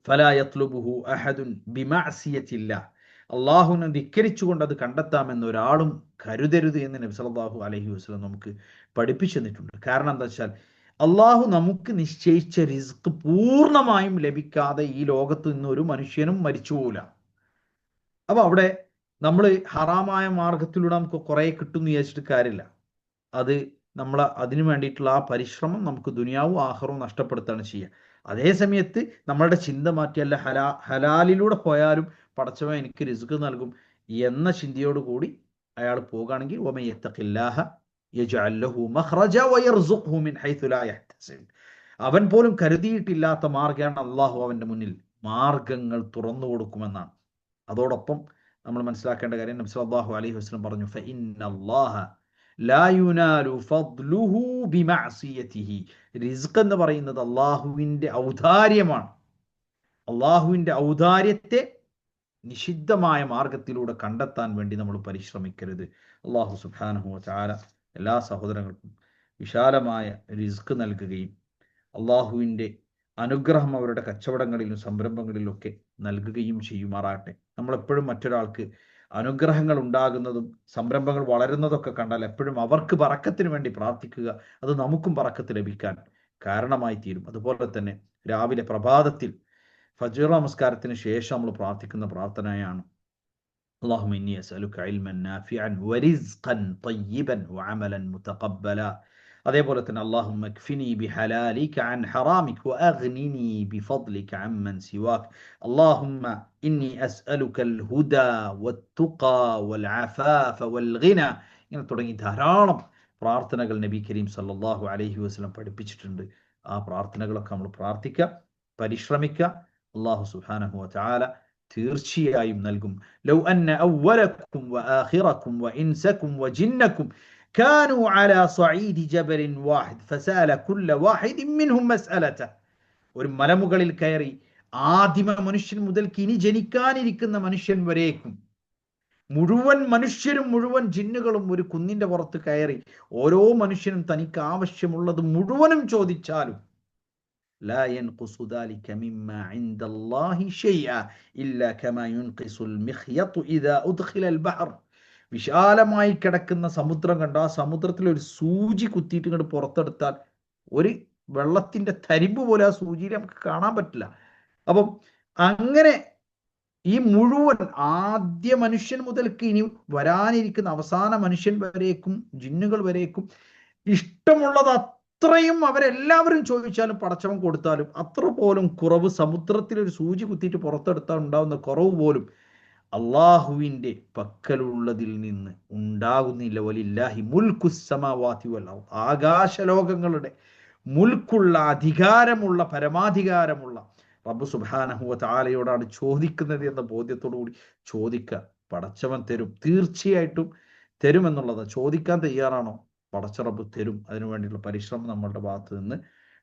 ഫലാ യത്ലുബുഹു അഹദുൻ ബിമഅസിയത്തില്ലാഹ്, അള്ളാഹുവിനെ ധിക്കരിച്ചുകൊണ്ട് അത് കണ്ടെത്താമെന്ന് ഒരാളും കരുതരുത് എന്ന് നബി സല്ലല്ലാഹു അലൈഹി വസല്ലം നമുക്ക് പഠിപ്പിച്ചു തന്നിട്ടുണ്ട്. കാരണം എന്താ വെച്ചാൽ അള്ളാഹു നമുക്ക് നിശ്ചയിച്ച റിസ്ക് പൂർണ്ണമായും ലഭിക്കാതെ ഈ ലോകത്ത് നിന്ന് ഒരു മനുഷ്യനും മരിച്ചു പോകില്ല. അപ്പൊ അവിടെ നമ്മൾ ഹറാമായ മാർഗത്തിലൂടെ നമുക്ക് കുറെ കിട്ടുമെന്ന് വിചാരിച്ചിട്ട് കാര്യമില്ല. അത് നമ്മൾ അതിനു വേണ്ടിയിട്ടുള്ള ആ പരിശ്രമം നമുക്ക് ദുനിയാവും ആഖിറവും നഷ്ടപ്പെടുത്താണ് ചെയ്യുക. അതേ സമയത്ത് നമ്മളുടെ ചിന്ത മാറ്റിയല്ല ഹലാലിലൂടെ പോയാലും പടച്ചവൻ എനിക്ക് റിസ്ക് നൽകും എന്ന ചിന്തയോടുകൂടി അയാൾ പോകുകയാണെങ്കിൽ വമൻ യത്തഖില്ലാഹ യജ്അൽ ലഹു മഖ്റജ വയർസുഖ്ഹു മിൻ ഹൈഥു ലാ യഹ്തസിബ്, അവൻ പോലും കരുതിയിട്ടില്ലാത്ത മാർഗ്ഗമാണ് അള്ളാഹു അവൻ്റെ മുന്നിൽ മാർഗങ്ങൾ തുറന്നു കൊടുക്കുമെന്നാണ്. അതോടൊപ്പം നമ്മൾ മനസ്സിലാക്കേണ്ട കാര്യം നബി സല്ലല്ലാഹു അലൈഹി വസല്ലം പറഞ്ഞു, ഫഇന്നല്ലാഹ ലാ യുനാലു ഫദ്ലുഹു ബിമഅസിയതിഹി, റിസ്ക് എന്ന് പറയുന്നത് അള്ളാഹുവിൻ്റെ ഔദാര്യമാണ്. അള്ളാഹുവിൻ്റെ ഔദാര്യത്തെ നിഷിദ്ധമായ മാർഗത്തിലൂടെ കണ്ടെത്താൻ വേണ്ടി നമ്മൾ പരിശ്രമിക്കരുത്. അള്ളാഹു സുബ്ഹാനഹു വ തആല എല്ലാ സഹോദരങ്ങൾക്കും വിശാലമായ റിസ്ക് നൽകുകയും അള്ളാഹുവിൻ്റെ അനുഗ്രഹം അവരുടെ കച്ചവടങ്ങളിലും സംരംഭങ്ങളിലൊക്കെ നൽകുകയും ചെയ്യുമാറാട്ടെ. നമ്മളെപ്പോഴും മറ്റൊരാൾക്ക് അനുഗ്രഹങ്ങൾ ഉണ്ടാകുന്നതും സംരംഭങ്ങൾ വളരുന്നതൊക്കെ കണ്ടാൽ എപ്പോഴും അവർക്ക് ബറക്കത്തിന് വേണ്ടി പ്രാർത്ഥിക്കുക. അത് നമുക്കും ബറക്കത്ത് ലഭിക്കാൻ കാരണമായി തീരും. അതുപോലെ തന്നെ രാവിലെ പ്രഭാതത്തിൽ ഫജ്ർ നമസ്കാരത്തിന് ശേഷം നമ്മൾ പ്രാർത്ഥിക്കുന്ന പ്രാർത്ഥനയാണ് അല്ലാഹുമ്മ ഇന്നി അസ്അലുക ഇൽമൻ നാഫിഅൻ വറിസ്ഖൻ തയ്യിബൻ വഅമലൻ മുതഖബ്ബല. അതേപോലെ തന്നെ അല്ലാഹുമ്മ ക്ഫിനി ബിഹലാലിക അൻ ഹറാമിക വഅഗ്നിനി ബിഫദ്ലിക അമ്മൻ സിവാക്. അല്ലാഹുമ്മ ഇന്നി അസ്അലുകൽ ഹുദാ വത്തുഖാ വൽഅഫാഫ വൽഗിന. ഇങ്ങനെ തുടങ്ങി ധാരാളം പ്രാർത്ഥനകൾ നബി കരീം സല്ലല്ലാഹു അലൈഹി വസല്ലം പഠിപ്പിച്ചിട്ടുണ്ട്. ആ പ്രാർത്ഥനകളൊക്കെ നമ്മൾ പ്രാർത്ഥിക്കുക, പരിശ്രമിക്കുക. അല്ലാഹു സുബ്ഹാനഹു വ തആല തീർച്ചയായും നൽകും. ലൗ അന്ന അവ്വലക്കും വആഖിറക്കും വഇൻസക്കും വജിന്നക്കും കാനൂ അലാ സഈദി ജബലിൻ വാഹിദ് ഫസഅല കുല്ല വാഹിദിൻ മിൻഹും മസ്അലത. ഒരു മലമുകളിൽ കയറി ആദിമ മനുഷ്യൻ മുതൽക്ക് ഇനി ജനിക്കാനിരിക്കുന്ന മനുഷ്യൻ വരേക്കും മുഴുവൻ മനുഷ്യരും മുഴുവൻ ജിന്നുകളും ഒരു കുന്നിന്റെ പുറത്ത് കയറി ഓരോ മനുഷ്യനും തനിക്ക് ആവശ്യമുള്ളത് മുഴുവനും ചോദിച്ചാലും لا ينقص ذلك مما عند الله شيئا إلا كما ينقص المخيط إذا أدخل البحر. വിശാലമായി കിടക്കുന്ന സമുദ്രം കണ്ട ആ സമുദ്രത്തിൽ ഒരു സൂചി കുത്തിയിട്ട് ഇങ്ങോട്ട് പുറത്തെടുത്താൽ ഒരു വെള്ളത്തിന്റെ തരിമ്പ് പോലെ ആ സൂചിയിൽ നമുക്ക് കാണാൻ പറ്റില്ല. അപ്പം അങ്ങനെ ഈ മുഴുവൻ ആദ്യ മനുഷ്യൻ മുതൽക്ക് ഇനി വരാനിരിക്കുന്ന അവസാന മനുഷ്യൻ വരേക്കും ജിന്നുകൾ വരേക്കും ഇഷ്ടമുള്ളത് അത്രയും അവരെല്ലാവരും ചോദിച്ചാലും പടച്ചവൻ കൊടുത്താലും അത്ര പോലും കുറവ് സമുദ്രത്തിൽ ഒരു സൂചി കുത്തിയിട്ട് പുറത്തെടുത്താൽ ഉണ്ടാവുന്ന കുറവ് പോലും അള്ളാഹുവിൻ്റെ പക്കലുള്ളതിൽ നിന്ന് ഉണ്ടാകുന്നില്ല. വലില്ലാഹി മുൽക്കുസ് സമാവാതി വൽ അർദ്, ആകാശലോകങ്ങളുടെ മുൽക്കുള്ള അധികാരമുള്ള പരമാധികാരമുള്ള റബ്ബ് സുബ്ഹാനഹു വ തആലയോടാണ് ചോദിക്കുന്നത് എന്ന ബോധ്യത്തോടു കൂടി ചോദിക്കുക. പടച്ചവൻ തരും, തീർച്ചയായിട്ടും തരുമെന്നുള്ളത്. ചോദിക്കാൻ തയ്യാറാണോ? പടച്ച റബ്ബ് തരും. അതിനു വേണ്ടിയുള്ള പരിശ്രമം നമ്മളുടെ ഭാഗത്ത് നിന്ന്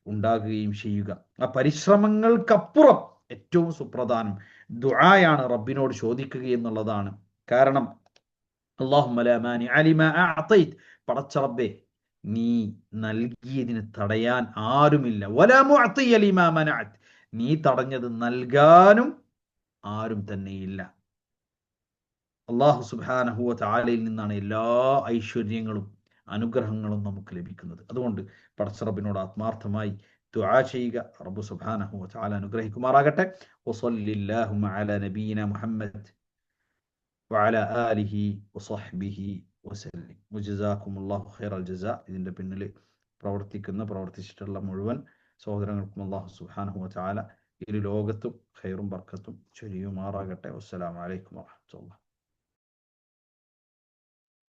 ഉണ്ടാകുകയും ചെയ്യുക. ആ പരിശ്രമങ്ങൾക്കപ്പുറം ഏറ്റവും സുപ്രധാനം ദുആയാണ്, റബ്ബിനോട് ചോദിക്കുക എന്നുള്ളതാണ്. കാരണം അല്ലാഹുമ്മ ലാ മാനിഅ ലിമാ അഅതൈത്, പടച്ച റബ്ബേ നീ നൽകിയതിന് തടയാൻ ആരുമില്ല. വലാ മുഅതിയ ലിമാ മനഅത്, നീ തടഞ്ഞത് നൽകാനും ആരും തന്നെയില്ല. അല്ലാഹു സുബ്ഹാനഹു വ തആലയിൽ നിന്നാണ് എല്ലാ ഐശ്വര്യങ്ങളും അനുഗ്രഹങ്ങളും നമുക്ക് ലഭിക്കുന്നത്. അതുകൊണ്ട് പടച്ച റബ്ബിനോട് ആത്മാർത്ഥമായി ദുആ ചെയ്യുക. റബ്ബ് സുബ്ഹാനഹു വ തആല അനുഗ്രഹിക്കുമാറാകട്ടെ. വസല്ലല്ലാഹു അലാ നബിയിന മുഹമ്മദ് വഅലാ ആലിഹി വസഹ്ബിഹി വസല്ലം. വജസാകുമുല്ലാഹു ഖൈറൽ ജസാ. ഇതിന്റെ പിന്നിൽ പ്രവർത്തിച്ചിട്ടുള്ള മുഴുവൻ സഹോദരങ്ങൾക്കും അല്ലാഹു സുബ്ഹാനഹു വ തആല ഇരു ലോകത്തും ഖൈറും ബർക്കത്തും ചൊരിയുമാറാകട്ടെ. വസ്സലാമു അലൈക്കും വറഹ്മത്തുള്ളാഹി.